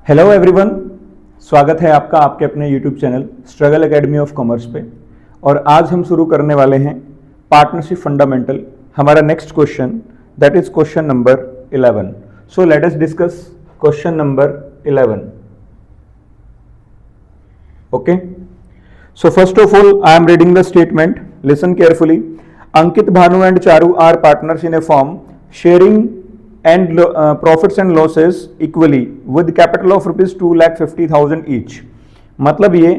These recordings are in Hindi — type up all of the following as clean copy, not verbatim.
हेलो एवरीवन, स्वागत है आपका आपके अपने YouTube channel Struggle Academy of Commerce पे। और आज हम शुरू करने वाले हैं पार्टनरशिप फंडामेंटल। हमारा next question that is question number 11। So let us discuss question number 11। Okay, so first of all I am reading the statement, listen carefully. Ankit, Bhanu and Charu are partners in a firm sharing and profits and losses equally with capital of rupees 2,50,000 each। मतलब ये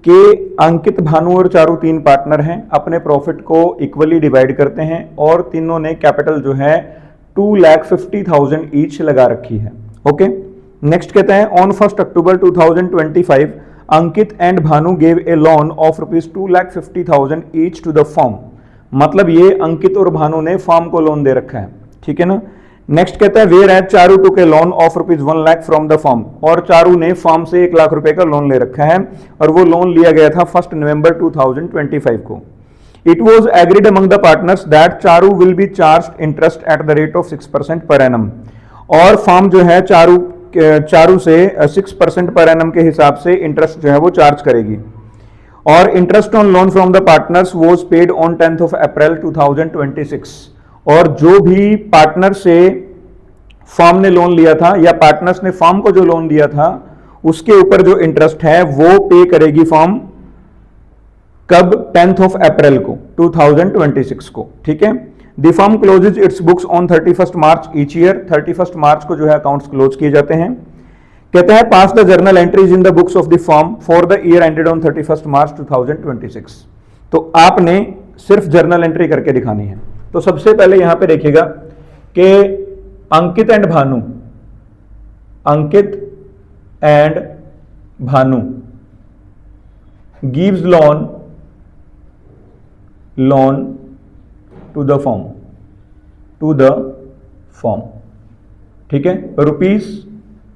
कि अंकित, भानु और चारू तीन पार्टनर हैं, अपने प्रॉफिट को इक्वली डिवाइड करते हैं और तीनों ने कैपिटल जो है 2,50,000 ईच लगा रखी है। ओके, नेक्स्ट कहते हैं on 1 October 2025 Ankit and Bhanu gave a loan of rupees 2,50,000 each to the firm. मतलब ये अंकित और भानु ने फर्म को लोन दे रखा है, ठीक है ना। नेक्स्ट कहता है whereas Charu took a loan of rupees 1 lakh from the firm. और चारू ने फर्म से 1 लाख रुपए का लोन ले रखा है और वो लोन लिया गया था 1 नवंबर 2025 को। It was agreed among the partners that Charu will be charge interest eight the rate of 6% per annum. और फर्म जो है चारू से 6% पर एनम के हिसाब से इंटरेस्ट जो है वो चार्ज करेगी। और interest on loan from the partners was paid on 10 अप्रैल 2026। और जो भी पार्टनर से फर्म ने लोन लिया था या पार्टनर्स ने फर्म को जो लोन दिया था उसके ऊपर जो इंटरेस्ट है वो पे करेगी फर्म कब? 10 अप्रैल को 2026 को, ठीक है। The firm closes its books on 31 March each year. 31 मार्च को जो है अकाउंट्स क्लोज किए जाते हैं। कहता है pass the journal entries in the books of the firm for the year ended on 31 March 2026। तो आपने सिर्फ जर्नल एंट्री करके दिखानी है। तो सबसे पहले यहां पे देखिएगा कि Ankit and Bhanu gives loan to the firm, ठीक है, रुपीज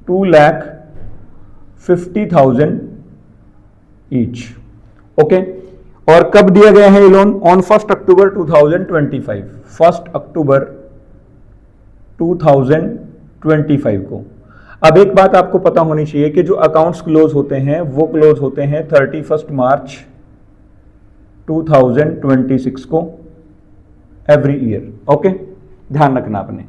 2,50,000 ईच। ओके, और कब दिया गया है ये लोन? ऑन 1 अक्टूबर 2025, 1 अक्टूबर 2025 को। अब एक बात आपको पता होनी चाहिए कि जो अकाउंट्स क्लोज होते हैं वो क्लोज होते हैं 31 मार्च 2026 को एवरी ईयर। ओके, ध्यान रखना आपने।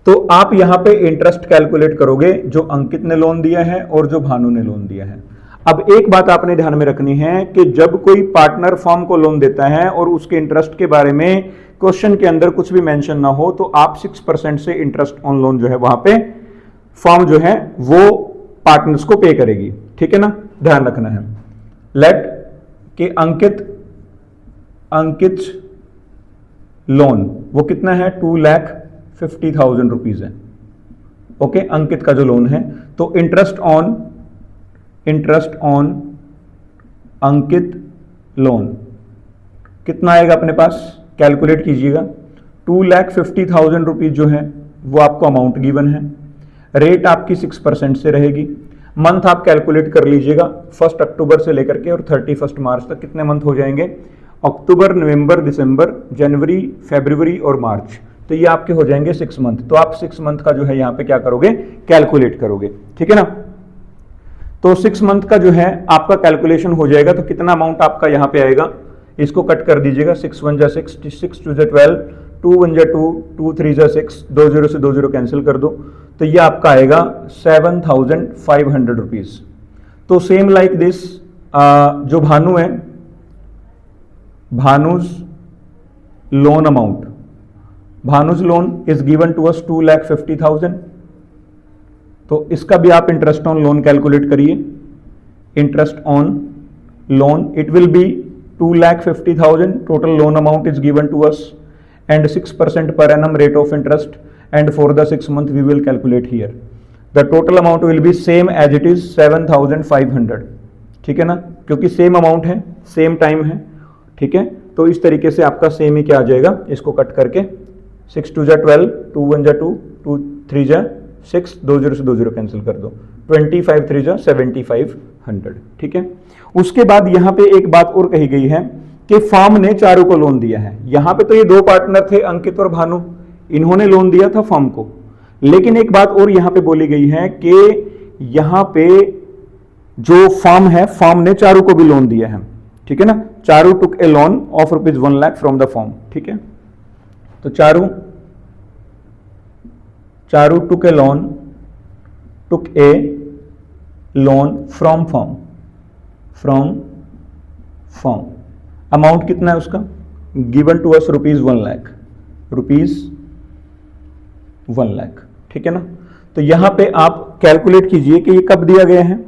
तो आप यहां पे इंटरेस्ट कैलकुलेट करोगे जो अंकित ने लोन दिया है और जो भानु ने लोन दिया है। अब एक बात आपने ध्यान में रखनी है कि जब कोई पार्टनर फर्म को लोन देता है और उसके इंटरेस्ट के बारे में क्वेश्चन के अंदर कुछ भी मेंशन ना हो तो आप 6% से इंटरेस्ट ऑन लोन जो है वहां पे फर्म जो है वो पार्टनर्स को पे करेगी, ठीक है ना, ध्यान रखना है। लेट कि अंकित लोन वो कितना है? 2,50,000 रुपीज है। ओके, अंकित का जो लोन है, तो इंटरेस्ट ऑन अंकित लोन कितना आएगा अपने पास? कैलकुलेट कीजिएगा। 2,50,000 रुपीज जो है वो आपको अमाउंट गिवन है। रेट आपकी 6% से रहेगी। मंथ आप कैलकुलेट कर लीजिएगा 1 अक्टूबर से लेकर के और 31 मार्च तक कितने मंथ हो जाएंगे? अक्टूबर, नवंबर, दिसंबर, जनवरी, फरवरी और मार्च। तो ये आपके हो जाएंगे 6 मंथ। तो आप 6 मंथ का जो है यहाँ पे क्या करोगे? कैलकुलेट करोगे, ठीक है ना। तो 6 मंथ का जो है आपका कैलकुलेशन हो जाएगा। तो कितना अमाउंट आपका यहाँ पे आएगा? इसको कट कर दीजिएगा। 6 1 जा 6, 6 2 जा 12, 2 1 जा 2, 2 3 जा 6, 2 0 से 2 0 कैंसिल कर दो। तो ये आपका आएगा 7,500 रुपीज। तो सेम लाइक दिस जो भानु है, Bhanu's loan amount, Bhanu's loan is given to us 2,50,000। तो इसका भी आप इंटरेस्ट ऑन लोन कैलकुलेट करिए। Interest on loan it will be 2,50,000। Total loan amount is given to us and 6% per annum rate of interest, and for the 6 month we will calculate here. The total amount will be same as it is 7,500, ठीक है ना, क्योंकि सेम अमाउंट है, सेम टाइम है, ठीक है। तो इस तरीके से आपका सेम ही क्या आ जाएगा? इसको कट करके 6 2 जा 12, 2 1 जा 2, 2 3 जा 6, 2 0 से 2 0 कैंसिल कर दो, 25 3 जा 7,500, ठीक है। उसके बाद यहां पे एक बात और कही गई है कि फर्म ने चारू को लोन दिया है। यहां पे तो ये दो पार्टनर थे, अंकित और भानु, इन्होंने लोन दिया था फर्म को। लेकिन एक बात और यहां पे बोली गई है कि यहां पे जो फर्म है, फर्म ने चारू को भी लोन दिया है, ठीक है ना। Charu took a loan of ₹1,00,000 from the firm, ठीक है। तो Charu took a loan from firm. Amount कितना है उसका, गिवन टू अस ₹1,00,000, ठीक है ना। तो यहां पे आप कैलकुलेट कीजिए कि ये कब दिया गया है।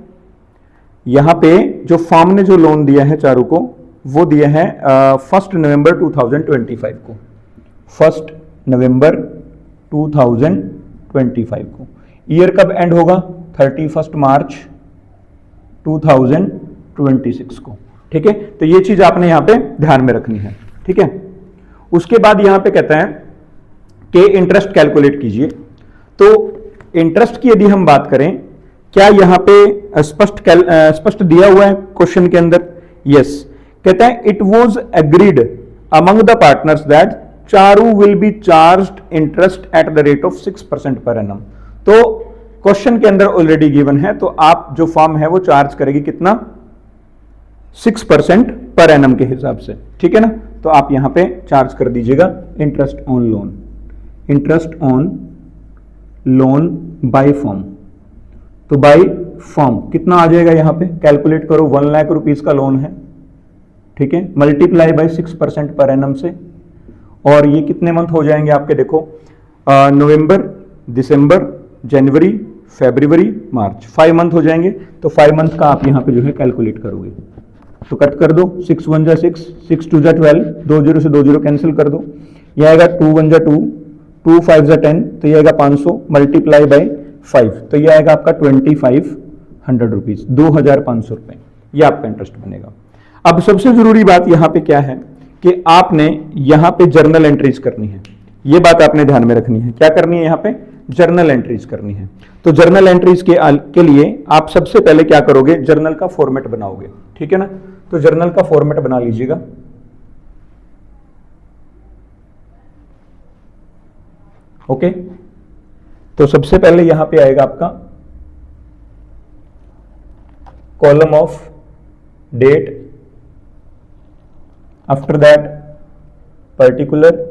यहां पे जो फर्म ने जो लोन दिया है चारू को, वो दिया है 1 नवंबर 2025 को, 1 नवंबर 2025 को। ईयर कब एंड होगा, 31 मार्च 2026 को, ठीक है। तो ये चीज आपने यहां पे ध्यान में रखनी है, ठीक है। उसके बाद यहां पे कहता है कि इंटरेस्ट कैलकुलेट कीजिए। तो इंटरेस्ट की यदि हम बात करें, क्या यहां पे स्पष्ट दिया हुआ है क्वेश्चन के अंदर, यस। कहता है it was agreed among the partners that Charu will be charged interest eight the rate of 6% per annum. तो क्वेश्चन के अंदर ऑलरेडी गिवन है, तो आप जो फर्म है वो चार्ज करेगी कितना, 6% पर एनम के हिसाब से, ठीक है ना। तो आप यहां पे चार्ज कर दीजिएगा interest on loan by firm. तो बाय फर्म कितना आ जाएगा, यहां पे कैलकुलेट करो, 1,00,000 रुपीज का लोन है, ठीक है, मल्टीप्लाई बाय 6% पर एनम से। और ये कितने मंथ हो जाएंगे आपके, देखो नवंबर, दिसंबर, जनवरी, फरवरी, मार्च, 5 मंथ हो जाएंगे। तो 5 मंथ का आप यहां पे जो है कैलकुलेट करोगे, तो कट कर दो, 6 1 जा 6, 6 2 जा 12, 2 0 से 2 0 कैंसिल कर दो। यह आएगा 2 1 जा 2, 2 5 जा 10, तो यह आएगा 500 मल्टीप्लाई बाय 5, तो यह आएगा आपका 2500 रुपीज, 2500 रुपए, यह आपका इंटरेस्ट बनेगा। अब सबसे जरूरी बात यहां पे क्या है कि आपने यहां पे जर्नल एंट्रीज करनी है। यह बात आपने ध्यान में रखनी है, क्या करनी है, यहां पे जर्नल एंट्रीज करनी है। तो जर्नल एंट्रीज के लिए आप सबसे पहले क्या करोगे, जर्नल का फॉर्मेट बनाओगे, ठीक है ना। तो जर्नल का फॉर्मेट बना लीजिएगा। ओके, तो सबसे पहले यहां पे आएगा आपका column of date, after that particular,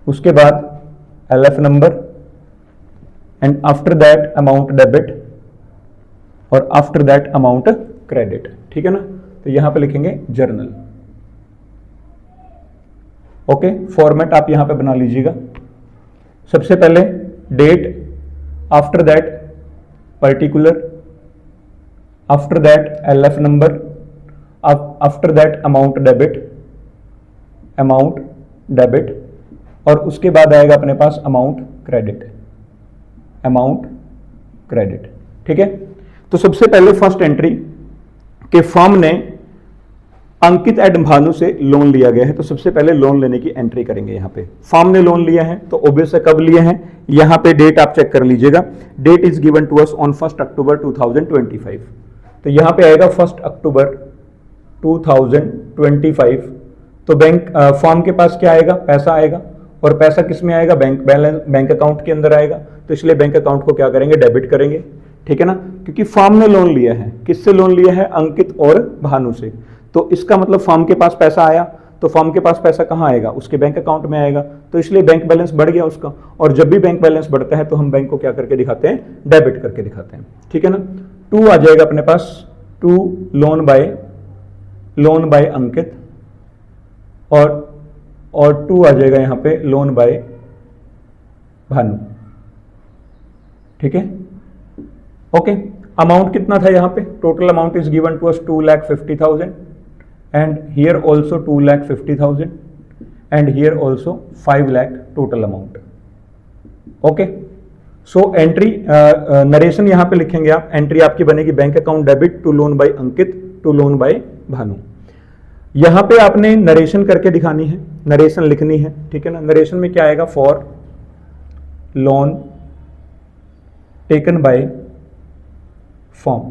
उसके बाद LF number, and after that amount debit, और आफ्टर दैट अमाउंट क्रेडिट, ठीक है ना। तो यहां पे लिखेंगे जर्नल। ओके, फॉर्मेट आप यहां पे बना लीजिएगा। सबसे पहले date, after that particular, after that LF number, after that amount debit, और उसके बाद आएगा अपने पास अमाउंट क्रेडिट, ठीक है। तो सबसे पहले फर्स्ट एंट्री के फर्म ने अंकित एंड भानु से लोन लिया गया है, तो सबसे पहले लोन लेने की एंट्री करेंगे। यहां पे फर्म ने लोन लिया है, तो ऑब्वियस है कब लिए हैं, यहां पे डेट आप चेक कर लीजिएगा। Date is given to us on 1 October 2025, तो यहां पे आएगा 1 अक्टूबर 2025। तो फर्म के पास क्या आएगा, पैसा आएगा, और पैसा किस में आएगा, बैंक अकाउंट के अंदर आएगा। तो इसलिए बैंक अकाउंट को क्या करेंगे, डेबिट करेंगे, ठीक है ना। क्योंकि फर्म ने लोन लिया है, किससे लोन लिया है, अंकित और भानु से। तो इसका मतलब फर्म के पास पैसा आया, तो फर्म के पास पैसा कहां आएगा, उसके बैंक अकाउंट में आएगा। तो इसलिए बैंक बैलेंस बढ़ गया उसका, और जब भी बैंक बैलेंस बढ़ता है तो हम बैंक को क्या करके दिखाते हैं, डेबिट करके दिखाते हैं, ठीक है ना। 2 आ जाएगा अपने पास, 2 लोन बाय अंकित, और 2 आ जाएगा यहां पे लोन बाय भानु, ठीक है। ओके, अमाउंट कितना था यहां पे, total amount is given to us 2,50,000, and here also 2,50,000, and here also 5 lakh total amount. Okay, so entry narration यहां पे लिखेंगे आप, एंट्री आपकी बनेगी bank account debit to loan by Ankit to loan by Bhanu. यहां पे आपने नरेशन करके दिखानी है, नरेशन लिखनी है, ठीक है ना। नरेशन में क्या आएगा, for loan taken by firm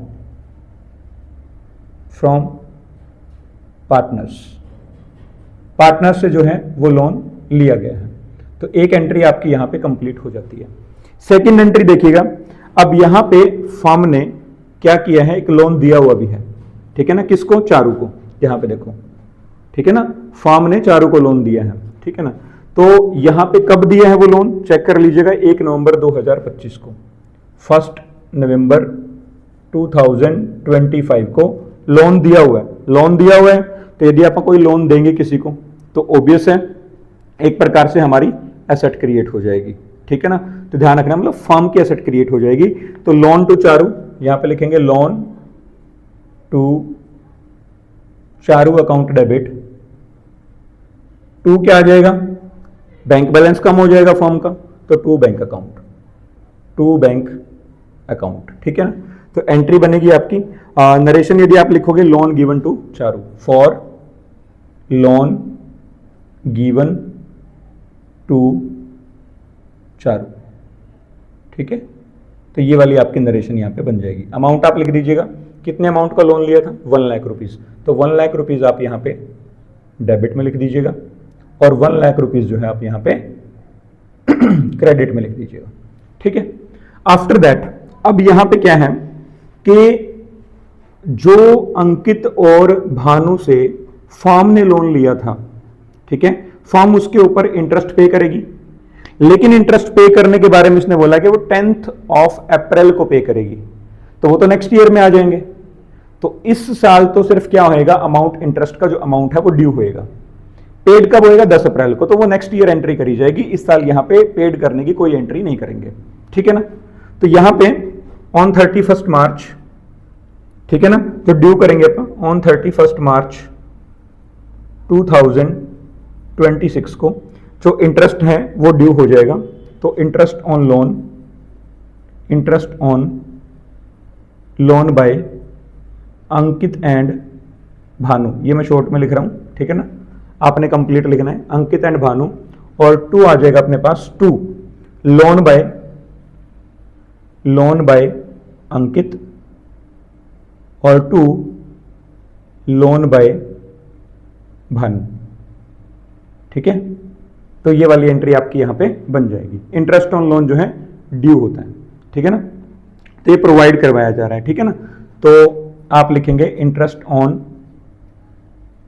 from partners से जो है वो लोन लिया गया है। तो एक एंट्री आपकी यहां पे कंप्लीट हो जाती है। सेकंड एंट्री देखिएगा, अब यहां पे फर्म ने क्या किया है, एक लोन दिया हुआ भी है, ठीक है ना, किसको, चारू को, यहां पे देखो, ठीक है ना, फर्म ने चारू को लोन दिया है, ठीक है ना। तो यहां पे कब दिया है वो लोन, चेक कर लीजिएगा, 1 नवंबर 2025 को, 1 नवंबर 2025 को लोन दिया हुआ है। लोन दिया हुआ है तो यदि आप कोई लोन देंगे किसी को तो ऑब्वियस है एक प्रकार से हमारी एसेट क्रिएट हो जाएगी, ठीक है ना। तो ध्यान रखना, मतलब फर्म की एसेट क्रिएट हो जाएगी। तो लोन टू चारू, यहां पे लिखेंगे loan to Charu account debit, to क्या आ जाएगा, बैंक बैलेंस कम हो जाएगा फर्म का, तो to bank account, to bank account, ठीक है ना। तो एंट्री बनेगी आपकी, नरेशन यदि आप लिखोगे loan given to Charu, for loan given to Charu, ठीक है। तो ये वाली आपकी नरेशन यहां पे बन जाएगी। अमाउंट आप लिख दीजिएगा, कितने अमाउंट का लोन लिया था, 1 लाख रुपीज, तो 1 लाख रुपीज आप यहां पे डेबिट में लिख दीजिएगा और 1 लाख रुपीज जो है आप यहां पे क्रेडिट में लिख दीजिएगा, ठीक है। आफ्टर दैट अब यहां पे क्या है कि जो अंकित और भानु से फर्म ने लोन लिया था, ठीक है, फर्म उसके ऊपर इंटरेस्ट पे करेगी, लेकिन इंटरेस्ट पे करने के बारे में इसने बोला कि वो 10 अप्रैल को पे करेगी, तो वो तो नेक्स्ट ईयर में आ जाएंगे। तो इस साल तो सिर्फ क्या होएगा, अमाउंट, इंटरेस्ट का जो अमाउंट है वो ड्यू होएगा। पेड कब होएगा, 10 अप्रैल को, तो वो नेक्स्ट ईयर एंट्री करी जाएगी। इस साल यहां पे पेड करने की कोई एंट्री नहीं करेंगे, ठीक है ना। तो यहां पे ऑन 31 मार्च, ठीक है ना, तो ड्यू करेंगे अपन ऑन 31 मार्च 2026 को जो इंटरेस्ट है वो ड्यू हो जाएगा। तो interest on loan, interest on loan by Ankit and Bhanu, ये मैं शॉर्ट में लिख रहा हूं, ठीक है ना, आपने कंप्लीट लिखना है, अंकित एंड भानु, और टू आ जाएगा अपने पास, टू लोन बाय अंकित और टू लोन बाय भानु, ठीक है। तो ये वाली एंट्री आपकी यहां पे बन जाएगी। इंटरेस्ट ऑन लोन जो है ड्यू होता है, ठीक है ना, तो ये प्रोवाइड करवाया जा रहा है, ठीक है ना। तो आप लिखेंगे इंटरेस्ट ऑन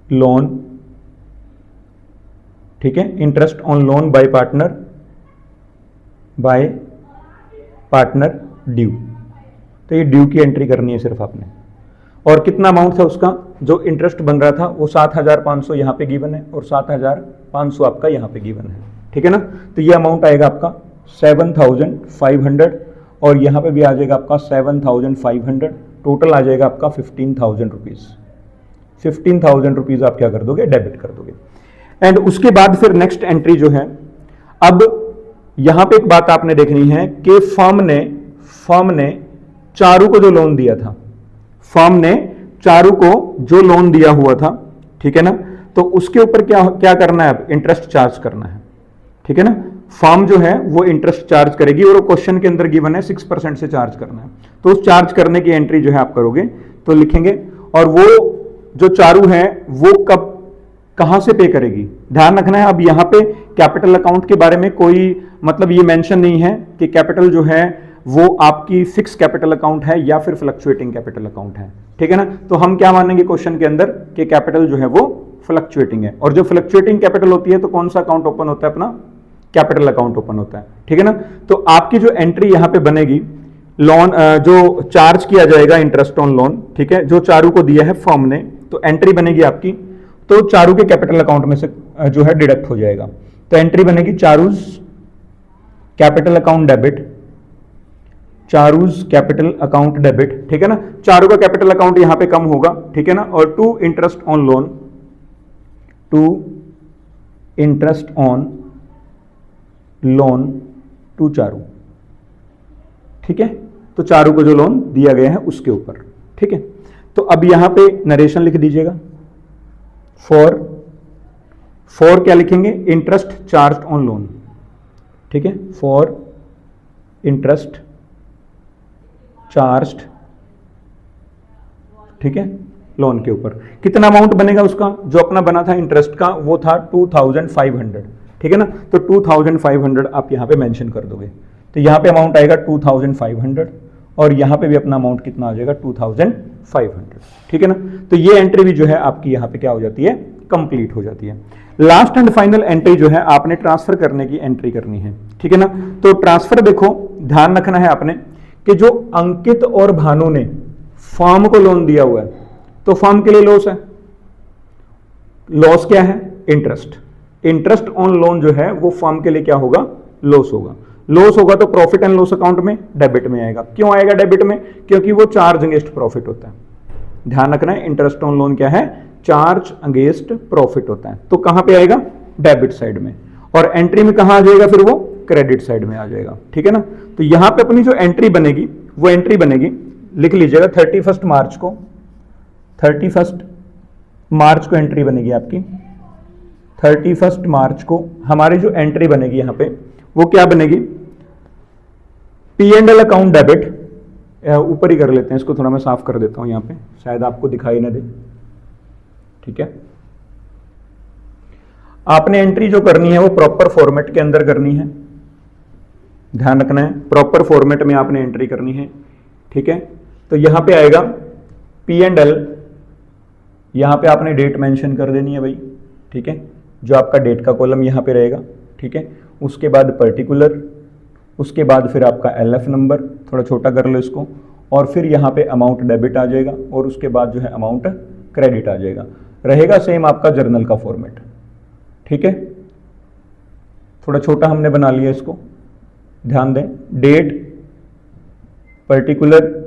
लोन, ठीक है, interest on loan by partner due, तो ये ड्यू की एंट्री करनी है सिर्फ आपने। और कितना अमाउंट था उसका, जो इंटरेस्ट बन रहा था वो 7,500 यहां पे गिवन है और 7,500 आपका यहां पे गिवन है, ठीक है ना। तो ये अमाउंट आएगा आपका 7,500 और यहां पे भी आ जाएगा आपका 7,500, टोटल आ जाएगा आपका 15,000 रुपीज। 15,000 रुपीज आप क्या कर दोगे, डेबिट कर दोगे। एंड उसके बाद फिर नेक्स्ट एंट्री जो है, अब यहां पे एक बात आपने देखनी है कि फर्म ने चारू को जो लोन दिया था, फर्म ने चारू को जो लोन दिया हुआ था, ठीक है ना, तो उसके ऊपर क्या करना है, अब इंटरेस्ट चार्ज करना है, ठीक है ना। फर्म जो है वो इंटरेस्ट चार्ज करेगी और वो क्वेश्चन के अंदर गिवन है 6% से चार्ज करना है। तो उस चार्ज करने की एंट्री जो है आप करोगे, तो लिखेंगे, और वो जो चारू है वो कब कहां से पे करेगी, ध्यान रखना है। अब यहां पे कैपिटल अकाउंट के बारे में कोई मतलब ये मेंशन नहीं है कि कैपिटल जो है वो आपकी फिक्स कैपिटल अकाउंट है या फिर फ्लक्चुएटिंग कैपिटल अकाउंट है, ठीक है ना। तो हम क्या मानेंगे क्वेश्चन के अंदर कि कैपिटल जो है वो फ्लक्चुएटिंग है, और जो फ्लक्चुएटिंग कैपिटल होती है तो कौन सा अकाउंट ओपन होता है, अपना कैपिटल अकाउंट ओपन होता है, ठीक है ना। तो आपकी जो एंट्री यहां पे बनेगी, लोन जो चार्ज किया जाएगा इंटरेस्ट ऑन लोन, ठीक है, जो चारू को दिया है फर्म ने, तो एंट्री बनेगी आपकी, तो चारू के कैपिटल अकाउंट में से जो है डिडक्ट हो जाएगा। तो एंट्री बनेगी Charu's capital account debit, Charu's capital account debit, ठीक है ना। चारू का कैपिटल अकाउंट यहां पे कम होगा, ठीक है ना, और to interest on loan, to interest on loan to Charu, ठीक है। तो चारू को जो लोन दिया गया है उसके ऊपर, ठीक है। तो अब यहां पे नरेशन लिख दीजिएगा, फॉर क्या लिखेंगे, इंटरेस्ट चार्ज ऑन लोन, ठीक है, फॉर इंटरेस्ट चार्ज, ठीक है, लोन के ऊपर। कितना अमाउंट बनेगा उसका, जो अपना बना था इंटरेस्ट का वो था 2,500, ठीक है ना। तो 2,500 आप यहां पे मेंशन कर दोगे, तो यहाँ पे अमाउंट आएगा 2500 और यहाँ पे भी अपना अमाउंट कितना आ जाएगा 2500, ठीक है ना। तो ये एंट्री भी जो है आपकी यहाँ पे क्या हो जाती है, कंप्लीट हो जाती है। लास्ट एंड फाइनल एंट्री जो है आपने ट्रांसफर करने की एंट्री करनी है, ठीक है ना। तो ट्रांसफर देखो ध्यान रखना है आपने कि जो अंकित और भानु ने फर्म को लोन दिया हुआ है तो फर्म के लिए लॉस है। लॉस क्या है, इंटरेस्ट। इंटरेस्ट ऑन लोन जो है वो फर्म के लिए क्या होगा, लॉस होगा। लॉस होगा तो प्रॉफिट एंड लॉस अकाउंट में डेबिट में आएगा। क्यों आएगा डेबिट में, क्योंकि वो चार्ज अगेंस्ट प्रॉफिट होता है। ध्यान रखना है इंटरेस्ट ऑन लोन क्या है, चार्ज अगेंस्ट प्रॉफिट होता है। तो कहां पे आएगा, डेबिट साइड में। और एंट्री में कहां आ जाएगा फिर वो, क्रेडिट साइड में आ जाएगा, ठीक है ना। तो यहां पे अपनी जो एंट्री बनेगी वो एंट्री बनेगी, लिख लीजिएगा 31 मार्च को, 31 मार्च को एंट्री बनेगी आपकी। 31 मार्च को हमारी जो एंट्री बनेगी यहां पे वो क्या बनेगी, P&L अकाउंट डेबिट। ऊपर ही कर लेते हैं इसको, थोड़ा मैं साफ कर देता हूं यहां पे, शायद आपको दिखाई ना दे, ठीक है। आपने एंट्री जो करनी है वो प्रॉपर फॉर्मेट के अंदर करनी है, ध्यान रखना है प्रॉपर फॉर्मेट में आपने एंट्री करनी है, ठीक है। तो यहां पे आएगा P&L, यहां पे आपने डेट मेंशन कर देनी है भाई, ठीक है। जो आपका डेट का कॉलम यहां पे रहेगा, ठीक है। उसके बाद पर्टिकुलर, उसके बाद फिर आपका LF नंबर, थोड़ा छोटा कर लो इसको, और फिर यहाँ पे अमाउंट डेबिट आ जाएगा और उसके बाद जो है अमाउंट क्रेडिट आ जाएगा। रहेगा सेम आपका जर्नल का फॉर्मेट, ठीक है। थोड़ा छोटा हमने बना लिया इसको, ध्यान दें। डेट, पर्टिकुलर,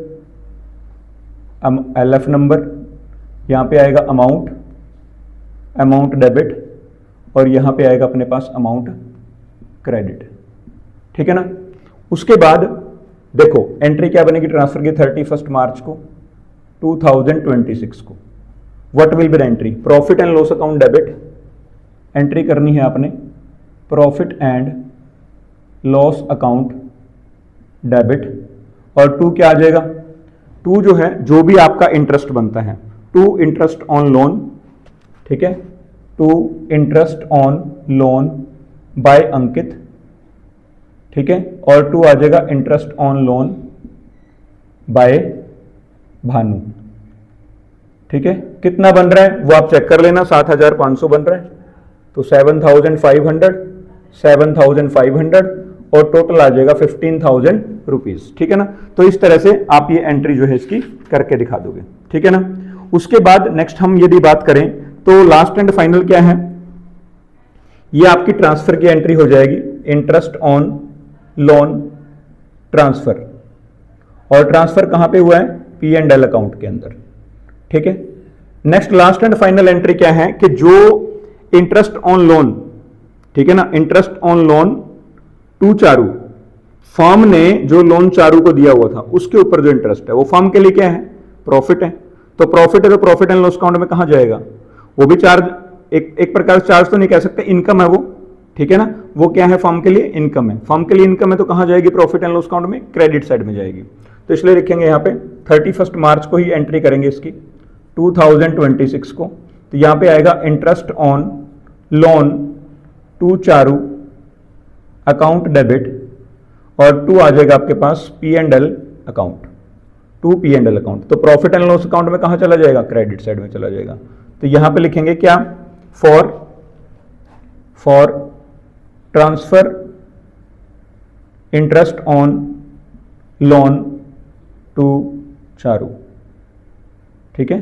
LF नंबर, यहाँ पे आएगा अमाउंट, अमाउंट डेबिट, और यहाँ पे आएगा अपने पास अमाउंट क्रेडिट, ठीक है ना। उसके बाद देखो एंट्री क्या बनेगी ट्रांसफर की 31 मार्च को 2026 को। What will be the entry, profit and loss account debit, entry करनी है आपने profit and loss account debit. और 2 क्या आ जाएगा, 2 जो है जो भी आपका इंटरेस्ट बनता है, 2 इंटरेस्ट ऑन लोन, ठीक है, 2 इंटरेस्ट ऑन लोन बाय अंकित, ठीक है। और 2 आ जाएगा interest on loan by Bhanu, ठीक है। कितना बन रहा है वो आप चेक कर लेना, 7500 बन रहा है। तो 7500, 7500 और टोटल आ जाएगा 15,000 रुपीज, ठीक है ना। तो इस तरह से आप ये एंट्री जो है इसकी करके दिखा दोगे, ठीक है ना। उसके बाद नेक्स्ट हम यदि बात करें तो लास्ट एंड फाइनल क्या है, ये आपकी ट्रांसफर की एंट्री हो जाएगी, इंटरेस्ट ऑन लोन ट्रांसफर। और ट्रांसफर कहां पे हुआ है, P&L अकाउंट के अंदर, ठीक है। Next last and final entry क्या है कि जो इंटरेस्ट ऑन लोन, ठीक है ना, interest on loan to Charu, firm ने जो लोन चारू को दिया हुआ था उसके ऊपर जो इंटरेस्ट है वो फर्म के लिए क्या है, प्रॉफिट है। तो प्रॉफिट है तो प्रॉफिट एंड लॉस अकाउंट में कहां जाएगा, वो भी चार्ज, एक प्रकार से चार्ज तो नहीं कह सकते, इनकम है वो, ठीक है ना। वो क्या है, फर्म के लिए इनकम है। फर्म के लिए इनकम है तो कहां जाएगी, प्रॉफिट एंड लॉस अकाउंट में, क्रेडिट साइड में जाएगी। तो इसलिए लिखेंगे यहां पे 31 मार्च को ही एंट्री करेंगे इसकी 2026 को। तो यहां पे आएगा interest on loan to Charu account debit, और 2 आ जाएगा आपके पास P&L account, to P&L account. तो प्रॉफिट एंड लॉस अकाउंट में कहां चला जाएगा, क्रेडिट साइड में चला जाएगा। तो यहां पे लिखेंगे क्या, for transfer interest on loan to Charu, ठीक है,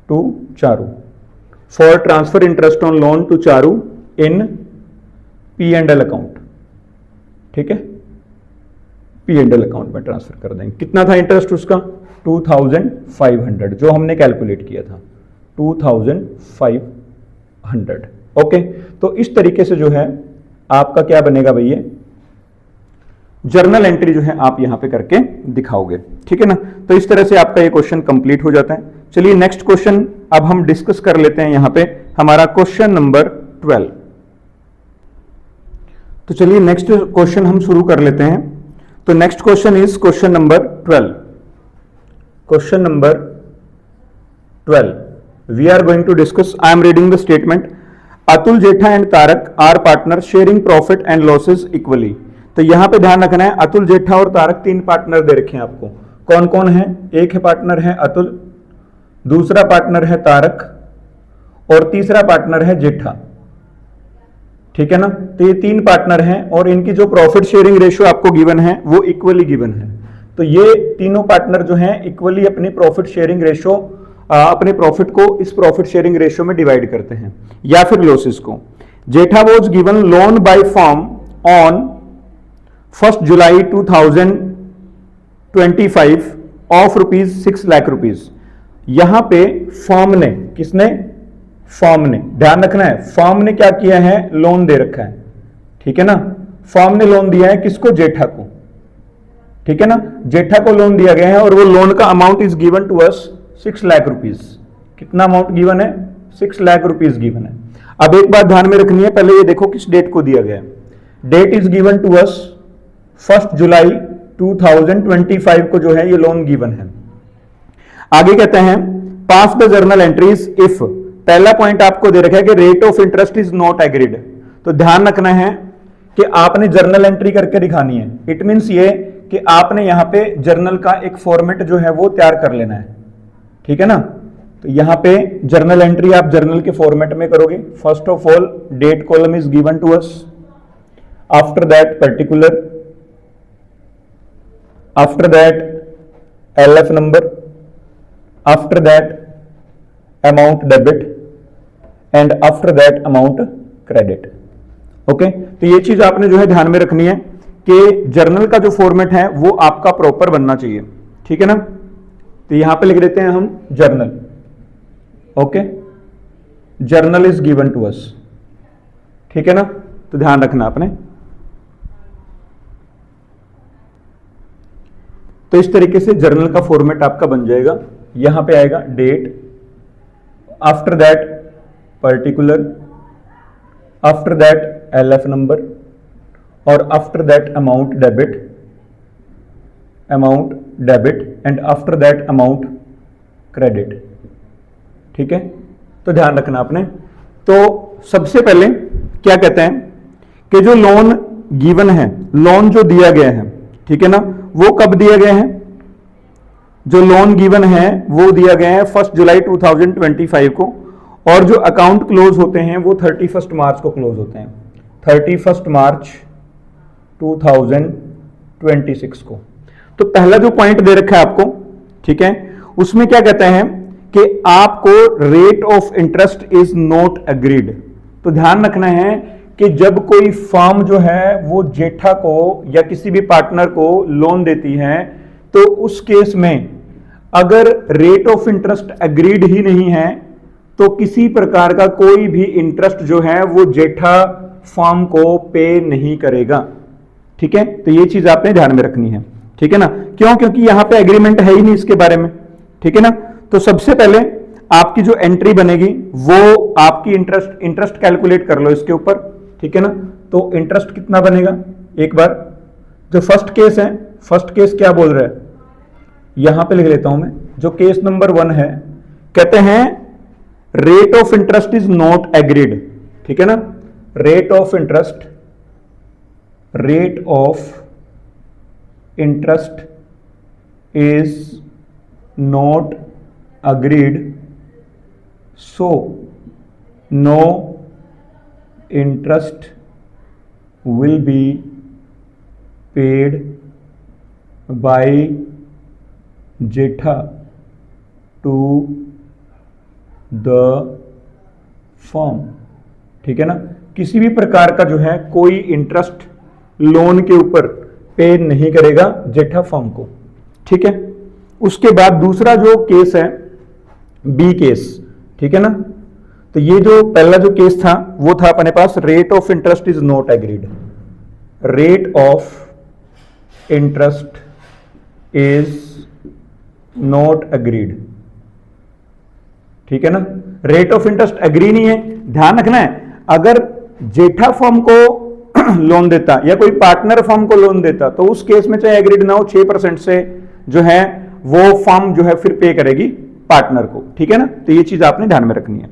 to Charu, for transfer interest on loan to Charu in P&L account, ठीक है। P&L अकाउंट में ट्रांसफर कर देंगे। कितना था इंटरेस्ट उसका, 2500, जो हमने कैलकुलेट किया था 2500, ओके। तो इस तरीके से जो है आपका क्या बनेगा भैया, जर्नल एंट्री जो है आप यहां पे करके दिखाओगे, ठीक है ना। तो इस तरह से आपका ये क्वेश्चन कंप्लीट हो जाता है। चलिए नेक्स्ट क्वेश्चन अब हम डिस्कस कर लेते हैं यहां पे, हमारा क्वेश्चन नंबर 12। तो चलिए नेक्स्ट क्वेश्चन हम शुरू कर लेते हैं। तो next question is question number 12। Question number 12 we are going to discuss, I am reading the statement. Atul Jetha and Tarak are partner sharing profit and losses equally. तो यहां पे ध्यान रखना है, अतुल, जेठा और तारक 3 पार्टनर दे रखे हैं आपको। कौन कौन है? एक है पार्टनर है अतुल, दूसरा पार्टनर है तारक और तीसरा पार्टनर है जेठा। ठीक है ना? तो ये 3 पार्टनर हैं और इनकी जो प्रॉफिट शेयरिंग रेशियो आपको गिवन है वो इक्वली गिवन है। तो ये तीनों पार्टनर जो हैं इक्वली अपनी प्रॉफिट शेयरिंग रेशियो, अपने प्रॉफिट को इस प्रॉफिट शेयरिंग रेशियो में डिवाइड करते हैं या फिर लॉसेस को। Jetha was given loan by firm on 1 July 2025 of ₹6 lakh. यहां पे फर्म ने, किसने? फर्म ने। ध्यान रखना है, फर्म ने क्या किया है? लोन दे रखा है। ठीक है ना? फर्म ने लोन दिया है किसको? जेठा को। ठीक है ना? जेठा को लोन दिया गया है और वो लोन का amount is given to us 6 lakh rupees. कितना अमाउंट गिवन है? 6 लाख रुपीज गिवन है। अब एक बात ध्यान में रखनी है, पहले ये देखो किस डेट को दिया गया है। Date is given to us 1 July 2025 को जो है ये लोन गिवन है। आगे कहते हैं पास द जर्नल एंट्रीज इफ, पहला पॉइंट आपको दे रखा है कि rate of interest is not agreed. तो ध्यान रखना है कि आपने जर्नल एंट्री करके दिखानी है। इट मींस ये कि आपने यहां पे जर्नल का एक फॉर्मेट जो है वो तैयार कर लेना है। ठीक है ना? तो यहां पे जर्नल एंट्री आप जर्नल के फॉर्मेट में करोगे। First of all date column is given to us, after that particular, after that LF number, after that amount debit and after that amount credit. Okay, तो ये चीज आपने जो है ध्यान में रखनी है कि जर्नल का जो फॉर्मेट है वो आपका प्रॉपर बनना चाहिए। ठीक है ना? तो यहां पे लिख देते हैं हम journal. Okay, journal is given to us. ठीक है ना? तो ध्यान रखना आपने। तो इस तरीके से जर्नल का फॉर्मेट आपका बन जाएगा। यहां पे आएगा date, after that particular, after that LF number और after that amount debit and after that amount credit. ठीक है? तो ध्यान रखना आपने। तो सबसे पहले क्या कहते हैं कि जो लोन गिवन है, लोन जो दिया गया है, ठीक है ना, वो कब दिया गया है? जो लोन गिवन है वो दिया गया है 1 जुलाई 2025 को और जो अकाउंट क्लोज होते हैं वो 31 मार्च को क्लोज होते हैं। 31 मार्च 2026 को। तो पहला जो पॉइंट दे रखा है आपको, ठीक है, उसमें क्या कहते हैं कि आपको rate of interest is not agreed. तो ध्यान रखना है कि जब कोई फर्म जो है वो जेठा को या किसी भी पार्टनर को लोन देती है तो उस केस में अगर रेट ऑफ इंटरेस्ट एग्रीड ही नहीं है तो किसी प्रकार का कोई भी इंटरेस्ट जो है वो जेठा फर्म को पे नहीं करेगा। ठीक है? तो ये चीज आपने ध्यान में रखनी है। ठीक है ना? क्यों? क्योंकि यहां पे एग्रीमेंट है ही नहीं इसके बारे में। ठीक है ना? तो सबसे पहले आपकी जो एंट्री बनेगी वो आपकी इंटरेस्ट कैलकुलेट कर लो इसके ऊपर। ठीक है ना? तो इंटरेस्ट कितना बनेगा एक बार, जो फर्स्ट केस है, फर्स्ट केस क्या बोल रहा है यहां पे लिख लेता हूं मैं। जो केस नंबर 1 है, कहते हैं rate of interest is not agreed. ठीक है ना? Rate of interest is not agreed, so no interest will be paid by Jetha to the firm। ठीक है ना? किसी भी प्रकार का जो है कोई इंटरेस्ट लोन के ऊपर पे नहीं करेगा जेठा फर्म को। ठीक है? उसके बाद दूसरा जो केस है बी केस। ठीक है ना? तो ये जो पहला जो केस था वो था अपने पास rate of interest is not agreed. Rate of interest is not agreed. ठीक है ना? रेट ऑफ इंटरेस्ट एग्री नहीं है। ध्यान रखना है, अगर जेठा फर्म को लोन देता या कोई पार्टनर फर्म को लोन देता तो उस केस में चाहे एग्रीड ना हो 6% से जो है वो फर्म जो है फिर पे करेगी पार्टनर को। ठीक है ना? तो ये चीज आपने ध्यान में रखनी है।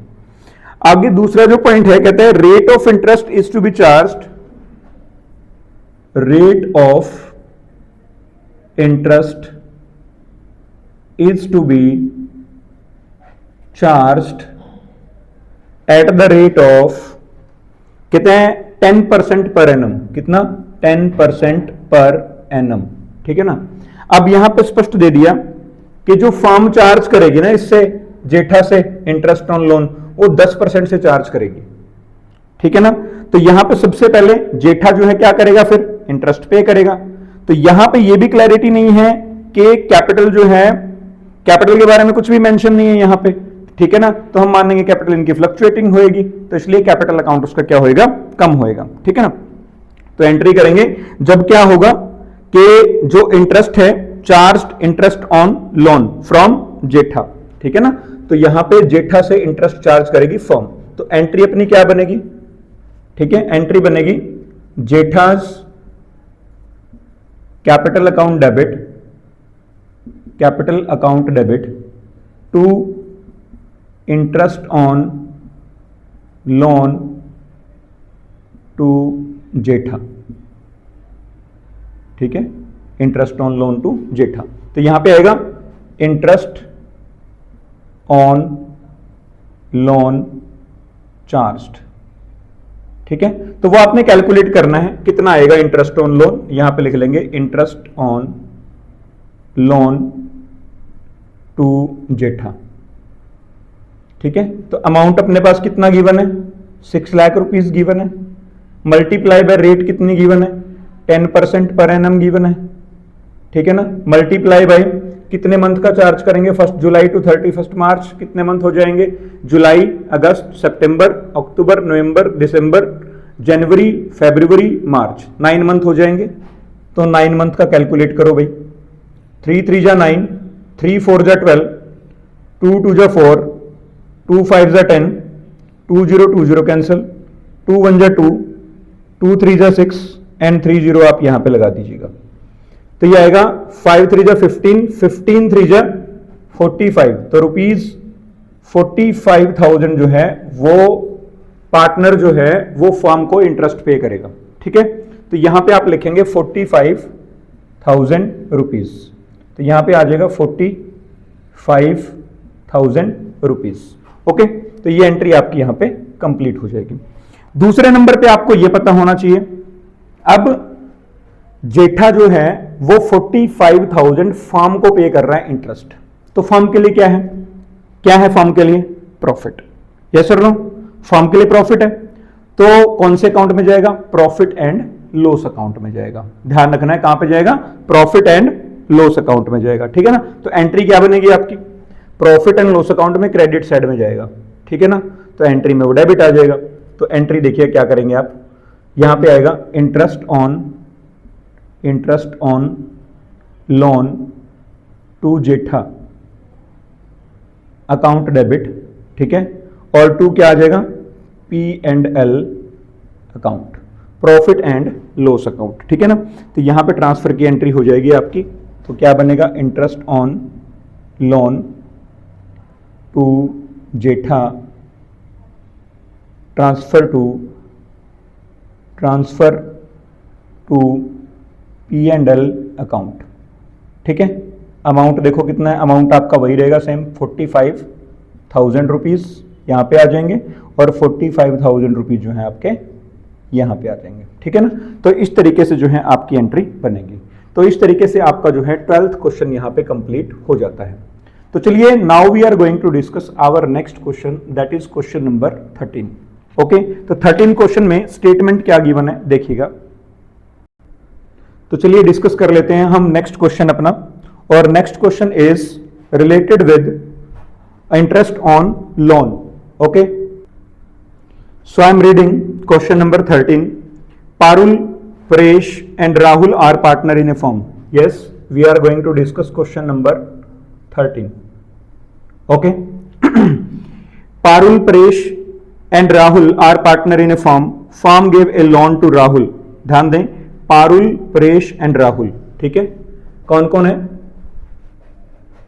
आगे दूसरा जो पॉइंट है, कहते हैं rate of interest is to be charged rate of interest is to be charged at the rate of कितने 10% पर एनम, कितना 10% पर एनम, ठीक है ना। अब यहां पे स्पष्ट दे दिया कि जो फर्म चार्ज करेगी ना इससे जेठा से इंटरेस्ट ऑन लोन वो 10% से चार्ज करेगी, ठीक है ना। तो यहां पे सबसे पहले जेठा जो है क्या करेगा, फिर इंटरेस्ट पे करेगा। तो यहां पे ये भी क्लैरिटी नहीं है कि कैपिटल जो है, कैपिटल के बारे में कुछ भी मेंशन नहीं है यहां पे, ठीक है ना। तो हम मानेंगे कैपिटल इनकी फ्लक्चुएटिंग होएगी, तो इसलिए कैपिटल अकाउंट उसका क्या होएगा, कम होएगा, ठीक है ना। तो एंट्री करेंगे जब क्या होगा कि जो इंटरेस्ट है charged interest on loan from Jetha, ठीक है ना। तो यहां पे जेठा से इंटरेस्ट चार्ज करेगी फर्म, तो एंट्री अपनी क्या बनेगी, ठीक है। एंट्री बनेगी Jetha's capital account debit, capital account debit to interest on loan to Jetha, ठीक है। Interest on loan to Jetha, तो यहां पे आएगा इंटरेस्ट ऑन लोन चार्ज्ड, ठीक है। तो वो आपने कैलकुलेट करना है कितना आएगा इंटरेस्ट ऑन लोन, यहां पे लिख लेंगे interest on loan to Jetha, ठीक है। तो अमाउंट अपने पास कितना गिवन है, 6 लाख रुपीस गिवन है, मल्टीप्लाई बाय रेट कितनी गिवन है, 10% पर एनम गिवन है, ठीक है ना। मल्टीप्लाई बाय कितने मंथ का चार्ज करेंगे, 1 जुलाई टू 31 मार्च, कितने मंथ हो जाएंगे, जुलाई, अगस्त, सितंबर, अक्टूबर, नवंबर, दिसंबर, जनवरी, फरवरी, मार्च, 9 मंथ हो जाएंगे। तो 9 मंथ का कैलकुलेट करो भाई, 3 3 जा 9, 3 4 जा 12, 2 2 जा 4, 2 5 जा 10, 2 0 2 0 कैंसिल, 2 1 जा 2, 2 3 जा 6 एंड 3 0 आप यहां पे लगा दीजिएगा। तो ये आएगा 5 3 जा 15, 15 3 जा 45, तो रुपीज 45,000 जो है वो पार्टनर जो है वो फर्म को इंटरेस्ट पे करेगा, ठीक है। तो यहां पे आप लिखेंगे 45,000 रुपीज, तो यहां पे आ जाएगा 45,000 रुपीज, ओके। तो ये एंट्री आपकी यहां पे कंप्लीट हो जाएगी। दूसरे नंबर पे आपको ये पता होना चाहिए, अब जेठा जो है वो 45,000 फर्म को पे कर रहा है इंटरेस्ट, तो फर्म के लिए क्या है, क्या है फर्म के लिए, profit, yes sir no, firm के लिए प्रॉफिट है। तो कौन से अकाउंट में जाएगा, प्रॉफिट एंड लॉस अकाउंट में जाएगा, ध्यान रखना है कहां पे जाएगा, प्रॉफिट एंड लॉस अकाउंट में जाएगा, ठीक है ना। तो एंट्री क्या बनेगी आपकी, प्रॉफिट एंड लॉस अकाउंट में क्रेडिट साइड में जाएगा, ठीक है ना। तो एंट्री में वो डेबिट आ जाएगा। तो एंट्री देखिए क्या करेंगे आप, यहां पे आएगा interest on loan to Jetha account debit, ठीक है। और टू क्या आ जाएगा, P&L account, profit and loss account, ठीक है ना। तो यहां पे ट्रांसफर की एंट्री हो जाएगी आपकी, तो क्या बनेगा, interest on loan to Jetha transfer to P&L account, ठीक है। अमाउंट देखो कितना है, अमाउंट आपका वही रहेगा सेम, 45,000 रुपीज यहां पे आ जाएंगे और 45,000 रुपीज जो है आपके यहां पे आ जाएंगे, ठीक है ना। तो इस तरीके से जो है आपकी एंट्री बनेगी। तो इस तरीके से आपका जो है 12th क्वेश्चन यहां पे कंप्लीट हो जाता है। तो चलिए now we are going to discuss our next question, that is question number 13, okay. तो 13 क्वेश्चन में स्टेटमेंट क्या गिवन है देखिएगा। तो चलिए डिस्कस कर लेते हैं हम नेक्स्ट क्वेश्चन अपना, और next question is related with interest on loan, okay. So I am reading question number 13। Parul, Paresh and Rahul are partner in a firm. Yes, we are going to discuss question number 13. Okay. Parul, Paresh and Rahul are partner in a firm. Firm gave a loan to Rahul. ध्यान दें, पारुल, परेश एंड राहुल, ठीक है। कौन कौन है,